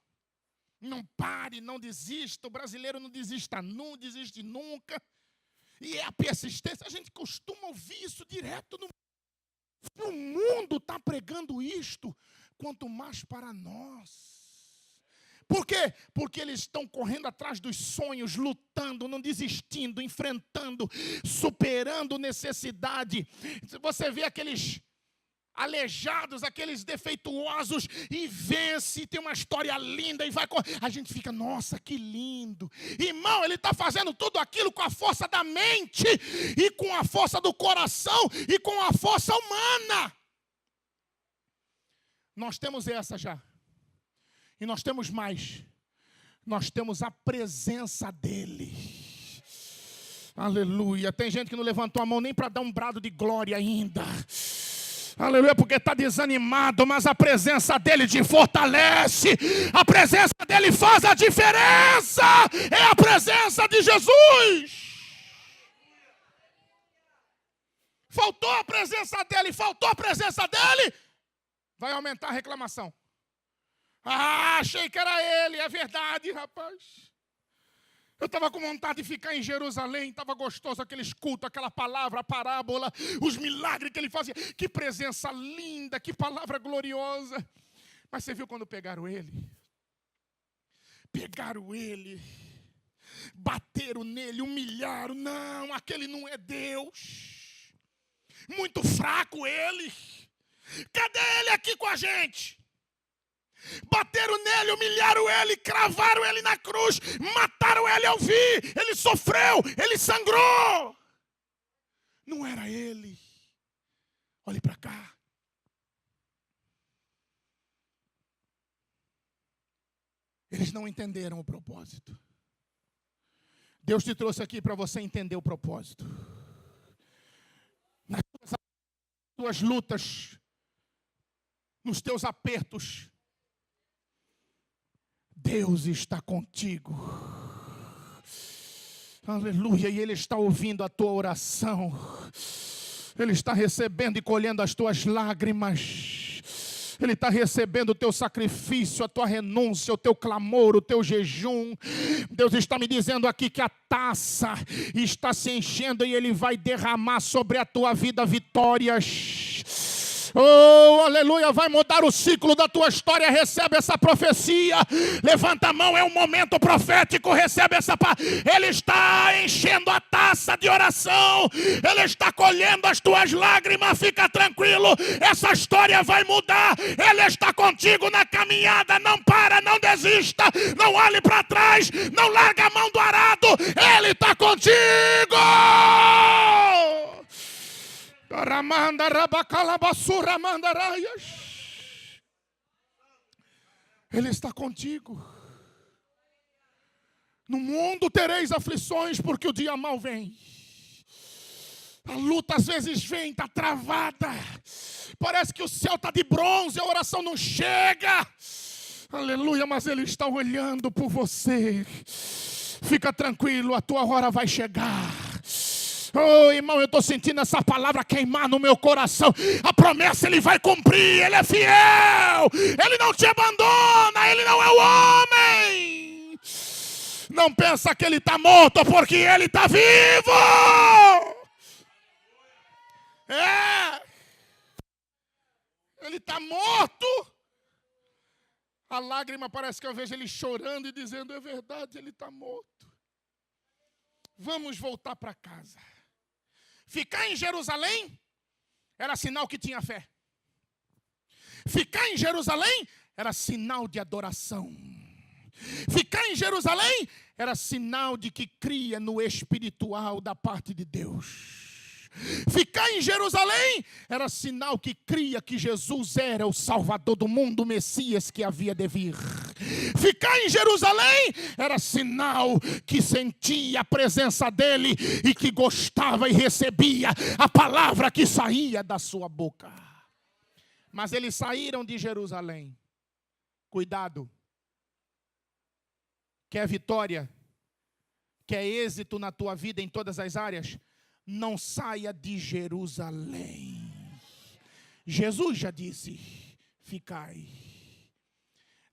Não pare, não desista. O brasileiro não desista, não desiste nunca. E é a persistência. A gente costuma ouvir isso direto no mundo. O mundo está pregando isto, quanto mais para nós. Por quê? Porque eles estão correndo atrás dos sonhos, lutando, não desistindo, enfrentando, superando necessidade. Você vê aqueles aleijados, aqueles defeituosos, e vence, tem uma história linda, e vai. A gente fica, nossa, que lindo. Irmão, ele está fazendo tudo aquilo com a força da mente, e com a força do coração, e com a força humana. Nós temos essa já. E nós temos mais. Nós temos a presença dele. Aleluia. Tem gente que não levantou a mão nem para dar um brado de glória ainda. Aleluia, porque está desanimado, mas a presença dele te fortalece. A presença dele faz a diferença. É a presença de Jesus. Faltou a presença dele, vai aumentar a reclamação. Ah, achei que era ele, é verdade, rapaz. Eu estava com vontade de ficar em Jerusalém, estava gostoso aqueles cultos, aquela palavra, a parábola, os milagres que ele fazia. Que presença linda, que palavra gloriosa. Mas você viu quando pegaram ele? Bateram nele, humilharam. Não, aquele não é Deus. Muito fraco ele. Cadê ele aqui com a gente? Bateram nele, humilharam ele, cravaram ele na cruz, mataram ele ao vir, ele sofreu, ele sangrou. Não era ele. Olhe para cá. Eles não entenderam o propósito. Deus te trouxe aqui para você entender o propósito. Nas tuas lutas, nos teus apertos, Deus está contigo. Aleluia. E Ele está ouvindo a tua oração. Ele está recebendo e colhendo as tuas lágrimas. Ele está recebendo o teu sacrifício, a tua renúncia, o teu clamor, o teu jejum. Deus está me dizendo aqui que a taça está se enchendo e Ele vai derramar sobre a tua vida vitórias. Oh, aleluia, vai mudar o ciclo da tua história. Recebe essa profecia. Levanta a mão, é um momento profético. Recebe essa palavra. Ele está enchendo a taça de oração. Ele está colhendo as tuas lágrimas. Fica tranquilo, essa história vai mudar. Ele está contigo na caminhada. Não para, não desista, não olhe para trás, não larga a mão do arado. Ele está contigo. Ele está contigo. No mundo tereis aflições, porque o dia mau vem. A luta às vezes vem, está travada. Parece que o céu está de bronze, a oração não chega. Aleluia, mas Ele está olhando por você. Fica tranquilo, a tua hora vai chegar. Oh, irmão, eu estou sentindo essa palavra queimar no meu coração. A promessa Ele vai cumprir, Ele é fiel. Ele não te abandona, Ele não é o homem. Não pensa que Ele está morto, porque Ele está vivo. Ele está morto. A lágrima parece que eu vejo ele chorando e dizendo: é verdade, ele está morto. Vamos voltar para casa. Ficar em Jerusalém era sinal que tinha fé. Ficar em Jerusalém era sinal de adoração. Ficar em Jerusalém era sinal de que cria no espiritual da parte de Deus. Ficar em Jerusalém era sinal que cria que Jesus era o Salvador do mundo, o Messias que havia de vir. Ficar em Jerusalém era sinal que sentia a presença dele e que gostava e recebia a palavra que saía da sua boca. Mas eles saíram de Jerusalém. Cuidado. Quer vitória? Quer êxito na tua vida em todas as áreas? Não saia de Jerusalém. Jesus já disse: ficai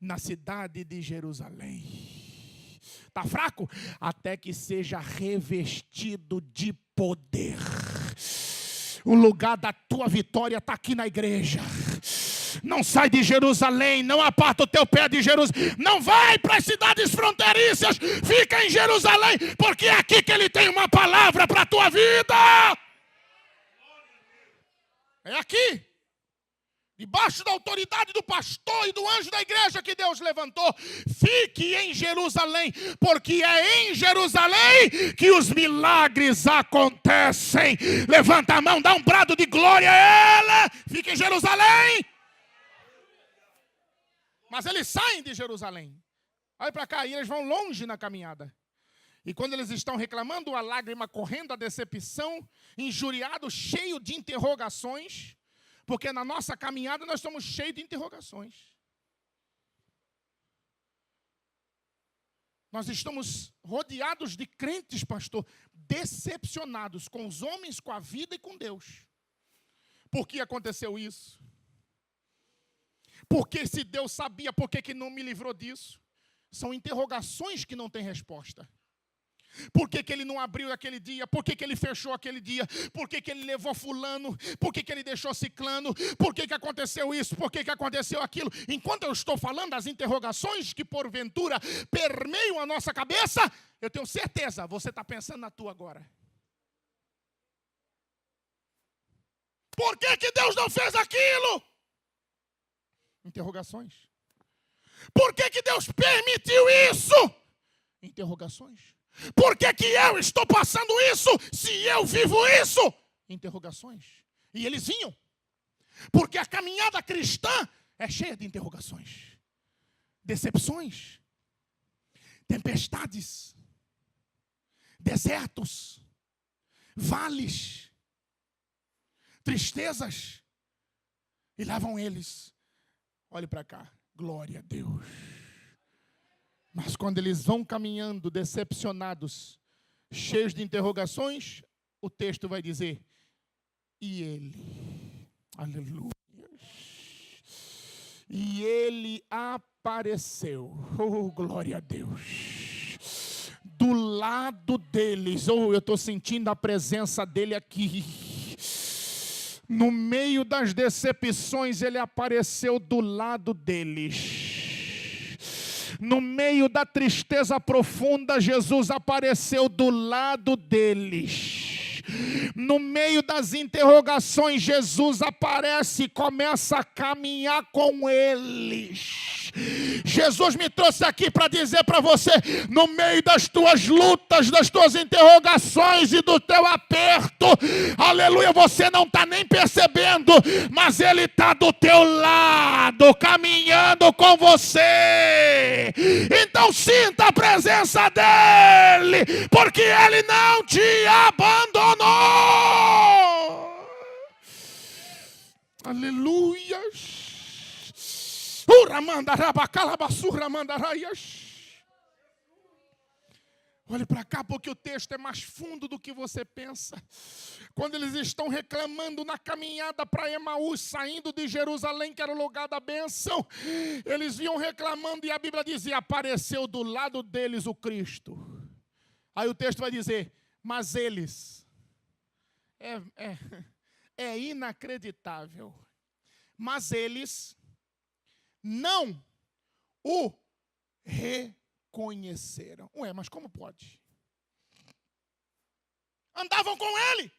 na cidade de Jerusalém. Está fraco? Até que seja revestido de poder. O lugar da tua vitória está aqui na igreja. Não sai de Jerusalém, não aparta o teu pé de Jerusalém, não vai para as cidades fronteiriças, fica em Jerusalém, porque é aqui que Ele tem uma palavra para a tua vida. É aqui, debaixo da autoridade do pastor e do anjo da igreja que Deus levantou. Fique em Jerusalém, porque é em Jerusalém que os milagres acontecem. Levanta a mão, dá um brado de glória a Ele. Fique em Jerusalém. Mas eles saem de Jerusalém. Olha para cá, e eles vão longe na caminhada. E quando eles estão reclamando, a lágrima correndo, a decepção, injuriado, cheio de interrogações. Porque na nossa caminhada nós estamos cheios de interrogações. Nós estamos rodeados de crentes, pastor, decepcionados com os homens, com a vida e com Deus. Por que aconteceu isso? Porque se Deus sabia, por que não me livrou disso? São interrogações que não têm resposta. Por que Ele não abriu aquele dia? Por que Ele fechou aquele dia? Por que Ele levou fulano? Por que Ele deixou ciclano? Por que aconteceu isso? Por que aconteceu aquilo? Enquanto eu estou falando das interrogações que porventura permeiam a nossa cabeça, eu tenho certeza, você está pensando na tua agora. Por que Deus não fez aquilo? Interrogações. Por que Deus permitiu isso? Interrogações. Por que eu estou passando isso se eu vivo isso? Interrogações. E eles vinham. Porque a caminhada cristã é cheia de interrogações. Decepções. Tempestades. Desertos. Vales. Tristezas. E lá vão eles. Olhe para cá, glória a Deus. Mas quando eles vão caminhando decepcionados, cheios de interrogações, o texto vai dizer: e ele, aleluia, e ele apareceu, oh glória a Deus, do lado deles. Oh, eu estou sentindo a presença dele aqui. No meio das decepções, ele apareceu do lado deles. No meio da tristeza profunda, Jesus apareceu do lado deles. No meio das interrogações, Jesus aparece e começa a caminhar com eles. Jesus me trouxe aqui para dizer para você, no meio das tuas lutas, das tuas interrogações e do teu aperto, aleluia, você não está nem percebendo, mas Ele está do teu lado, caminhando com você. Então sinta a presença dEle, porque Ele não te abandonou. Aleluia. Olhe para cá, porque o texto é mais fundo do que você pensa. Quando eles estão reclamando na caminhada para Emaús, saindo de Jerusalém, que era o lugar da bênção, eles vinham reclamando e a Bíblia dizia, apareceu do lado deles o Cristo. Aí o texto vai dizer, mas eles, é inacreditável, mas eles não o reconheceram. Ué, mas como pode? Andavam com ele.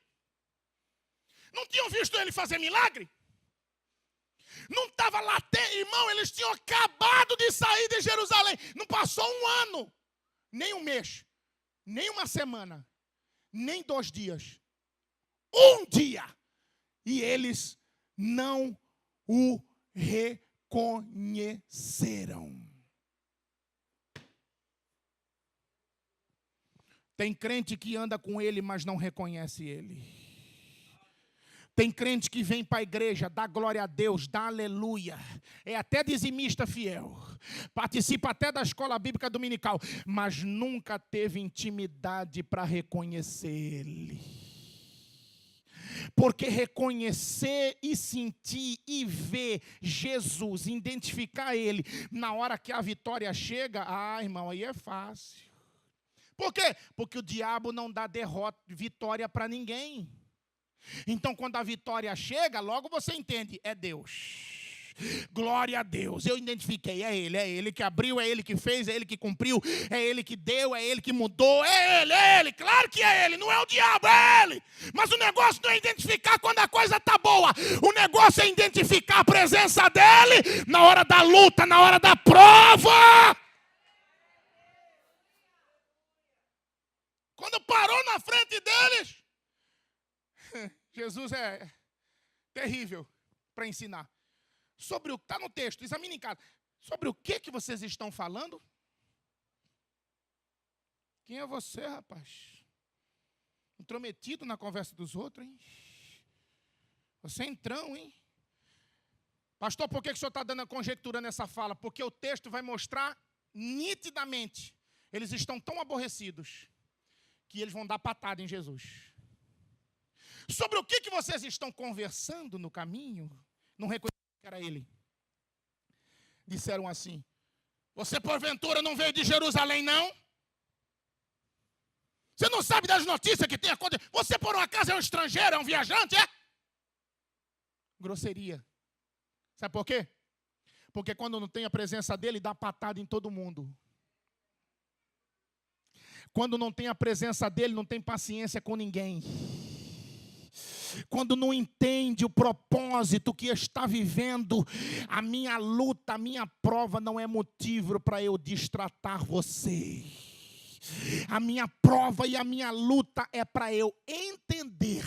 Não tinham visto ele fazer milagre? Não estava lá, irmão, eles tinham acabado de sair de Jerusalém. Não passou um ano, nem um mês, nem uma semana, nem 2 dias. Um dia. E eles não o reconheceram. Tem crente que anda com ele, mas não reconhece ele. Tem crente que vem para a igreja, dá glória a Deus, dá aleluia. É até dizimista fiel. Participa até da escola bíblica dominical. Mas nunca teve intimidade para reconhecer ele. Porque reconhecer e sentir e ver Jesus, identificar ele, na hora que a vitória chega, irmão, aí é fácil. Por quê? Porque o diabo não dá vitória para ninguém. Então, quando a vitória chega, logo você entende, é Deus. Glória a Deus, eu identifiquei, é Ele que abriu, é Ele que fez, é Ele que cumpriu, é Ele que deu, é Ele que mudou, é Ele, claro que é Ele, não é o diabo, é Ele. Mas o negócio não é identificar quando a coisa está boa, o negócio é identificar a presença dEle na hora da luta, na hora da prova. Quando parou na frente deles, Jesus é terrível para ensinar. Sobre o que está no texto, examine em casa. Sobre o que vocês estão falando? Quem é você, rapaz? Intrometido na conversa dos outros, hein? Você é entrão, hein? Pastor, por que o senhor está dando a conjectura nessa fala? Porque o texto vai mostrar nitidamente. Eles estão tão aborrecidos que eles vão dar patada em Jesus. Sobre o que vocês estão conversando no caminho? Não reconheceram que era ele. Disseram assim, você porventura não veio de Jerusalém, não? Você não sabe das notícias que tem acontecido? Você por um acaso é um estrangeiro, é um viajante, é? Grosseria. Sabe por quê? Porque quando não tem a presença dele, dá patada em todo mundo. Quando não tem a presença dele, não tem paciência com ninguém. Quando não entende o propósito que está vivendo, a minha luta, a minha prova não é motivo para eu destratar você. A minha prova e a minha luta é para eu entender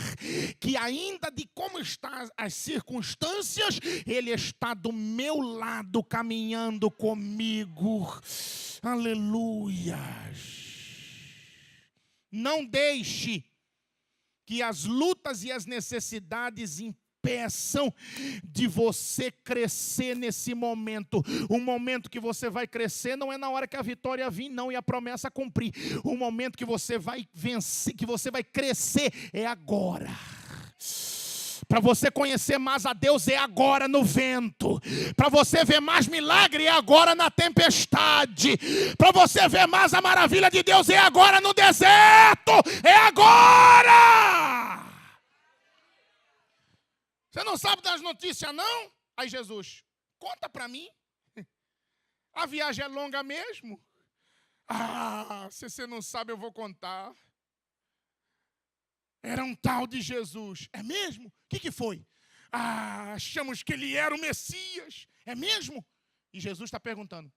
que ainda de como estão as circunstâncias, Ele está do meu lado, caminhando comigo. Aleluia. Não deixe que as lutas e as necessidades impeçam de você crescer nesse momento. O momento que você vai crescer não é na hora que a vitória vir, não, e a promessa cumprir. O momento que você vai vencer, que você vai crescer, é agora. Para você conhecer mais a Deus é agora no vento. Para você ver mais milagre é agora na tempestade. Para você ver mais a maravilha de Deus é agora no deserto. É agora. Você não sabe das notícias, não? Aí Jesus, conta para mim. A viagem é longa mesmo? Ah, se você não sabe, eu vou contar. Era um tal de Jesus. É mesmo? O que foi? Ah, achamos que ele era o Messias. É mesmo? E Jesus está perguntando.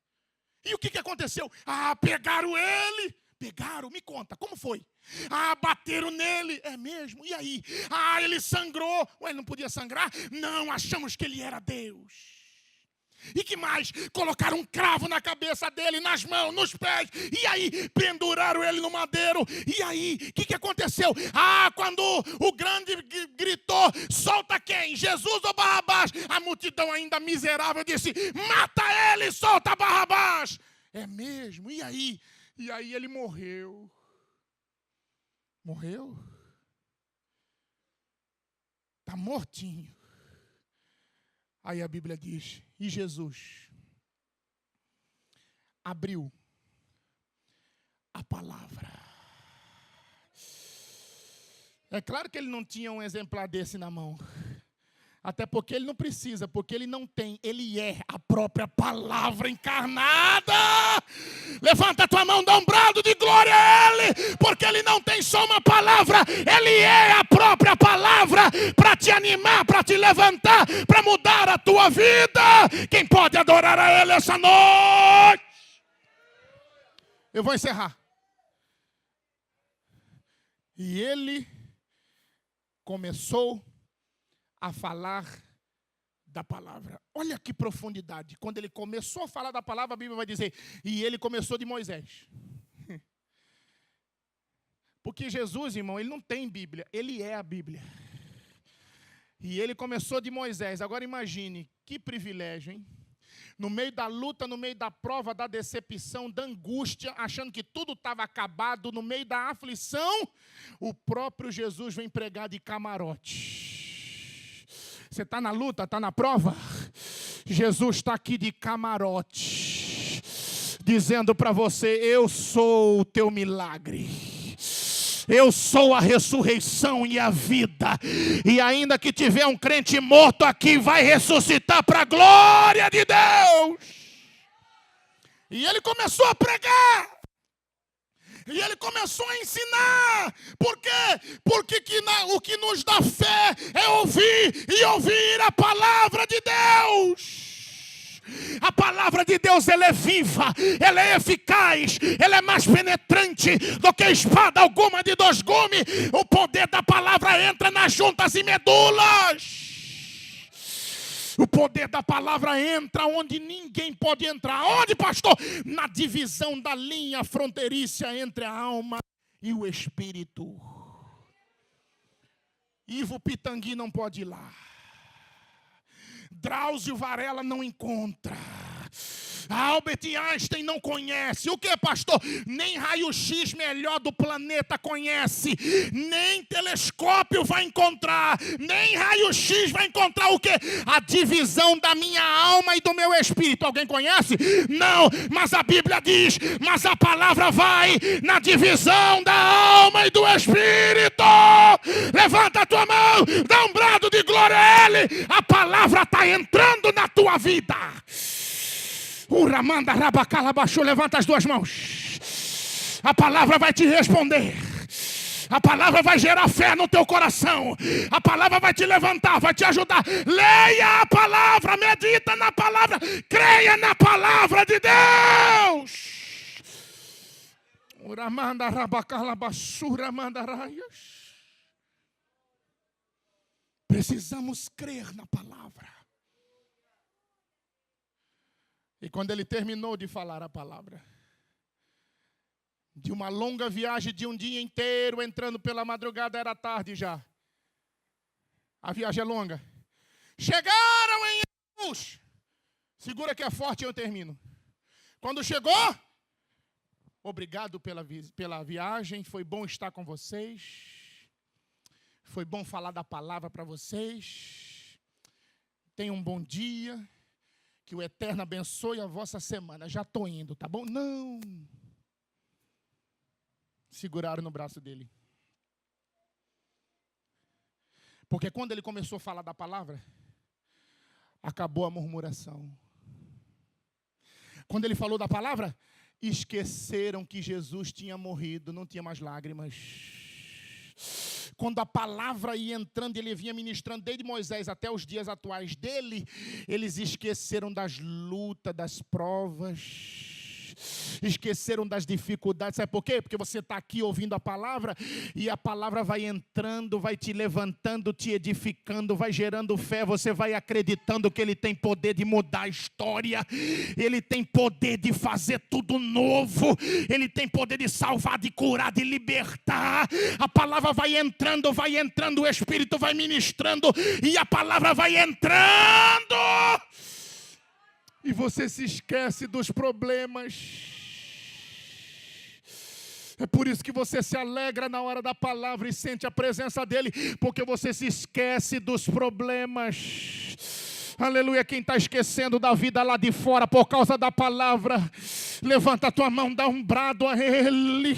E o que aconteceu? Ah, pegaram ele. Pegaram? Me conta, como foi? Ah, bateram nele. É mesmo? E aí? Ah, ele sangrou. Ué, ele não podia sangrar? Não, achamos que ele era Deus. E que mais? Colocaram um cravo na cabeça dele, nas mãos, nos pés. E aí, penduraram ele no madeiro. E aí, o que aconteceu? Ah, quando o grande gritou, solta quem? Jesus ou Barrabás? A multidão ainda miserável disse, mata ele, solta Barrabás. É mesmo? E aí? E aí ele morreu. Morreu? Está mortinho. Aí a Bíblia diz, e Jesus abriu a palavra. É claro que ele não tinha um exemplar desse na mão. Até porque ele não precisa, porque ele não tem. Ele é a própria palavra encarnada. Levanta a tua mão, dá um brado de glória a ele. Porque ele não tem só uma palavra. Ele é a própria palavra para te animar, para te levantar, para mudar a tua vida. Quem pode adorar a ele essa noite? Eu vou encerrar. E ele começou a falar da palavra. Olha que profundidade. Quando ele começou a falar da palavra, a Bíblia vai dizer, e ele começou de Moisés. Porque Jesus, irmão, ele não tem Bíblia, ele é a Bíblia. E ele começou de Moisés. Agora imagine, que privilégio, hein? No meio da luta, no meio da prova, da decepção, da angústia, achando que tudo estava acabado, no meio da aflição, o próprio Jesus vem pregar de camarote. Você está na luta, está na prova? Jesus está aqui de camarote, dizendo para você, eu sou o teu milagre. Eu sou a ressurreição e a vida. E ainda que tiver um crente morto aqui, vai ressuscitar para a glória de Deus. E ele começou a pregar. E ele começou a ensinar. Por quê? Porque o que nos dá fé é ouvir e ouvir a palavra de Deus. A palavra de Deus, ela é viva, ela é eficaz, ela é mais penetrante do que espada alguma de dois gumes. O poder da palavra entra nas juntas e medulas. O poder da palavra entra onde ninguém pode entrar. Onde, pastor? Na divisão da linha fronteiriça entre a alma e o espírito. Ivo Pitangui não pode ir lá. Drauzio Varela não encontra. Albert Einstein não conhece. O que, pastor? Nem raio-x melhor do planeta conhece. Nem telescópio vai encontrar. Nem raio-x vai encontrar o que? A divisão da minha alma e do meu espírito. Alguém conhece? Não, mas a Bíblia diz, mas a palavra vai na divisão da alma e do espírito. Levanta a tua mão, dá um brado de glória a ele. A palavra está entrando na tua vida. Levanta as duas mãos. A palavra vai te responder. A palavra vai gerar fé no teu coração. A palavra vai te levantar, vai te ajudar. Leia a palavra, medita na palavra, creia na palavra de Deus. Precisamos crer na palavra. E quando ele terminou de falar a palavra, de uma longa viagem de um dia inteiro, entrando pela madrugada, era tarde já. A viagem é longa. Chegaram em Emaús. Segura que é forte e eu termino. Quando chegou, obrigado pela viagem, foi bom estar com vocês. Foi bom falar da palavra para vocês. Tenham um bom dia. Que o Eterno abençoe a vossa semana. Já estou indo, tá bom? Não. Seguraram no braço dele. Porque quando ele começou a falar da palavra, acabou a murmuração. Quando ele falou da palavra, esqueceram que Jesus tinha morrido, não tinha mais lágrimas. Quando a palavra ia entrando, ele vinha ministrando desde Moisés até os dias atuais dele, eles esqueceram das lutas, das provas, esqueceram das dificuldades. Sabe por quê? Porque você está aqui ouvindo a palavra e a palavra vai entrando, vai te levantando, te edificando, vai gerando fé. Você vai acreditando que ele tem poder de mudar a história, ele tem poder de fazer tudo novo, ele tem poder de salvar, de curar, de libertar. A palavra vai entrando, o Espírito vai ministrando e a palavra vai entrando. E você se esquece dos problemas. É por isso que você se alegra na hora da palavra e sente a presença dele, porque você se esquece dos problemas. Aleluia, quem está esquecendo da vida lá de fora por causa da palavra, levanta a tua mão, dá um brado a ele,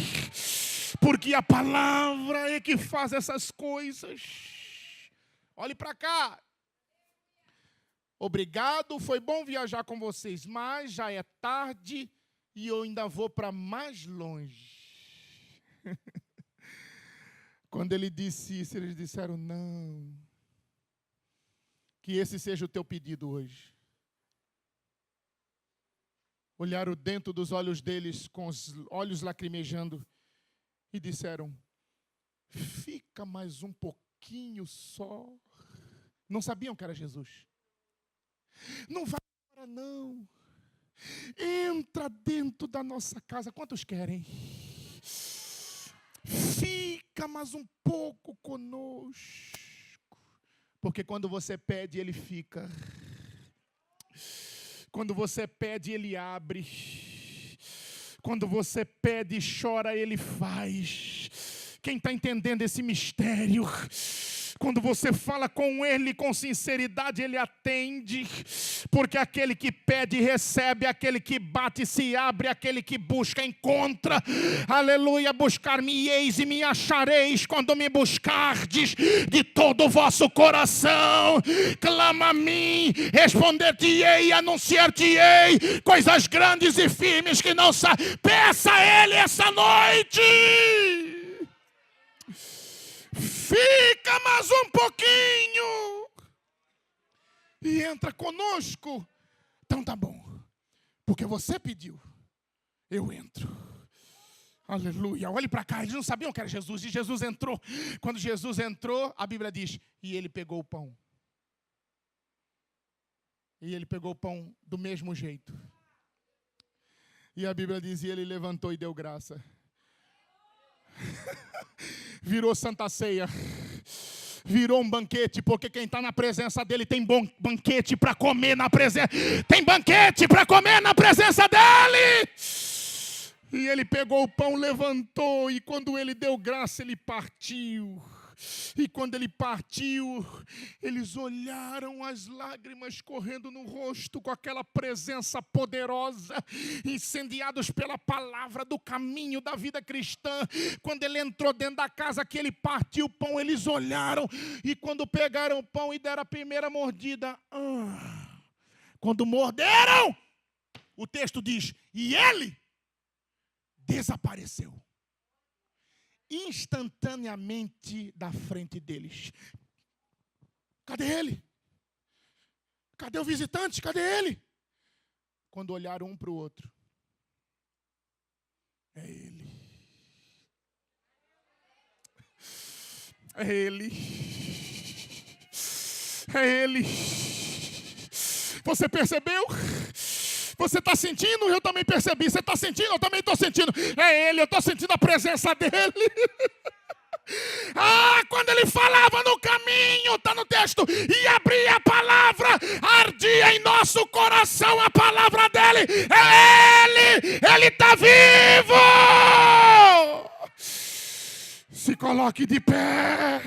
porque a palavra é que faz essas coisas. Olhe para cá. Obrigado, foi bom viajar com vocês, mas já é tarde e eu ainda vou para mais longe. Quando ele disse isso, eles disseram, não, que esse seja o teu pedido hoje. Olharam dentro dos olhos deles, com os olhos lacrimejando, e disseram, fica mais um pouquinho só. Não sabiam que era Jesus. Não vai embora, não. Entra dentro da nossa casa. Quantos querem? Fica mais um pouco conosco. Porque quando você pede, ele fica. Quando você pede, ele abre. Quando você pede e chora, ele faz. Quem está entendendo esse mistério? Quando você fala com ele com sinceridade, ele atende. Porque aquele que pede, recebe. Aquele que bate, se abre. Aquele que busca, encontra. Aleluia, buscar-me-eis e me achareis quando me buscardes de todo o vosso coração. Clama a mim, responder-te-ei e anunciar-te-ei coisas grandes e firmes que não sabes. Peça a ele essa noite. Fica mais um pouquinho e entra conosco. Então tá bom, porque você pediu, eu entro. Aleluia, olhe para cá, eles não sabiam que era Jesus, e Jesus entrou. Quando Jesus entrou, a Bíblia diz, e ele pegou o pão. E ele pegou o pão do mesmo jeito. E a Bíblia diz, e ele levantou e deu graça. Virou Santa Ceia, virou um banquete, porque quem está na presença dele tem bom banquete para comer na presença, tem banquete para comer na presença dele. E ele pegou o pão, levantou, e quando ele deu graça, ele partiu. E quando ele partiu, eles olharam as lágrimas correndo no rosto com aquela presença poderosa, incendiados pela palavra do caminho da vida cristã. Quando ele entrou dentro da casa que ele partiu o pão, eles olharam e quando pegaram o pão e deram a primeira mordida, quando morderam, o texto diz, e ele desapareceu. Instantaneamente da frente deles. Cadê ele? Cadê o visitante? Cadê ele? Quando olharam um para o outro, é ele. É ele. É ele. Você percebeu? Você está sentindo? Eu também percebi. Você está sentindo? Eu também estou sentindo. É ele, eu estou sentindo a presença dele. Quando ele falava no caminho, está no texto, e abria a palavra, ardia em nosso coração a palavra dele. É ele está vivo. Se coloque de pé.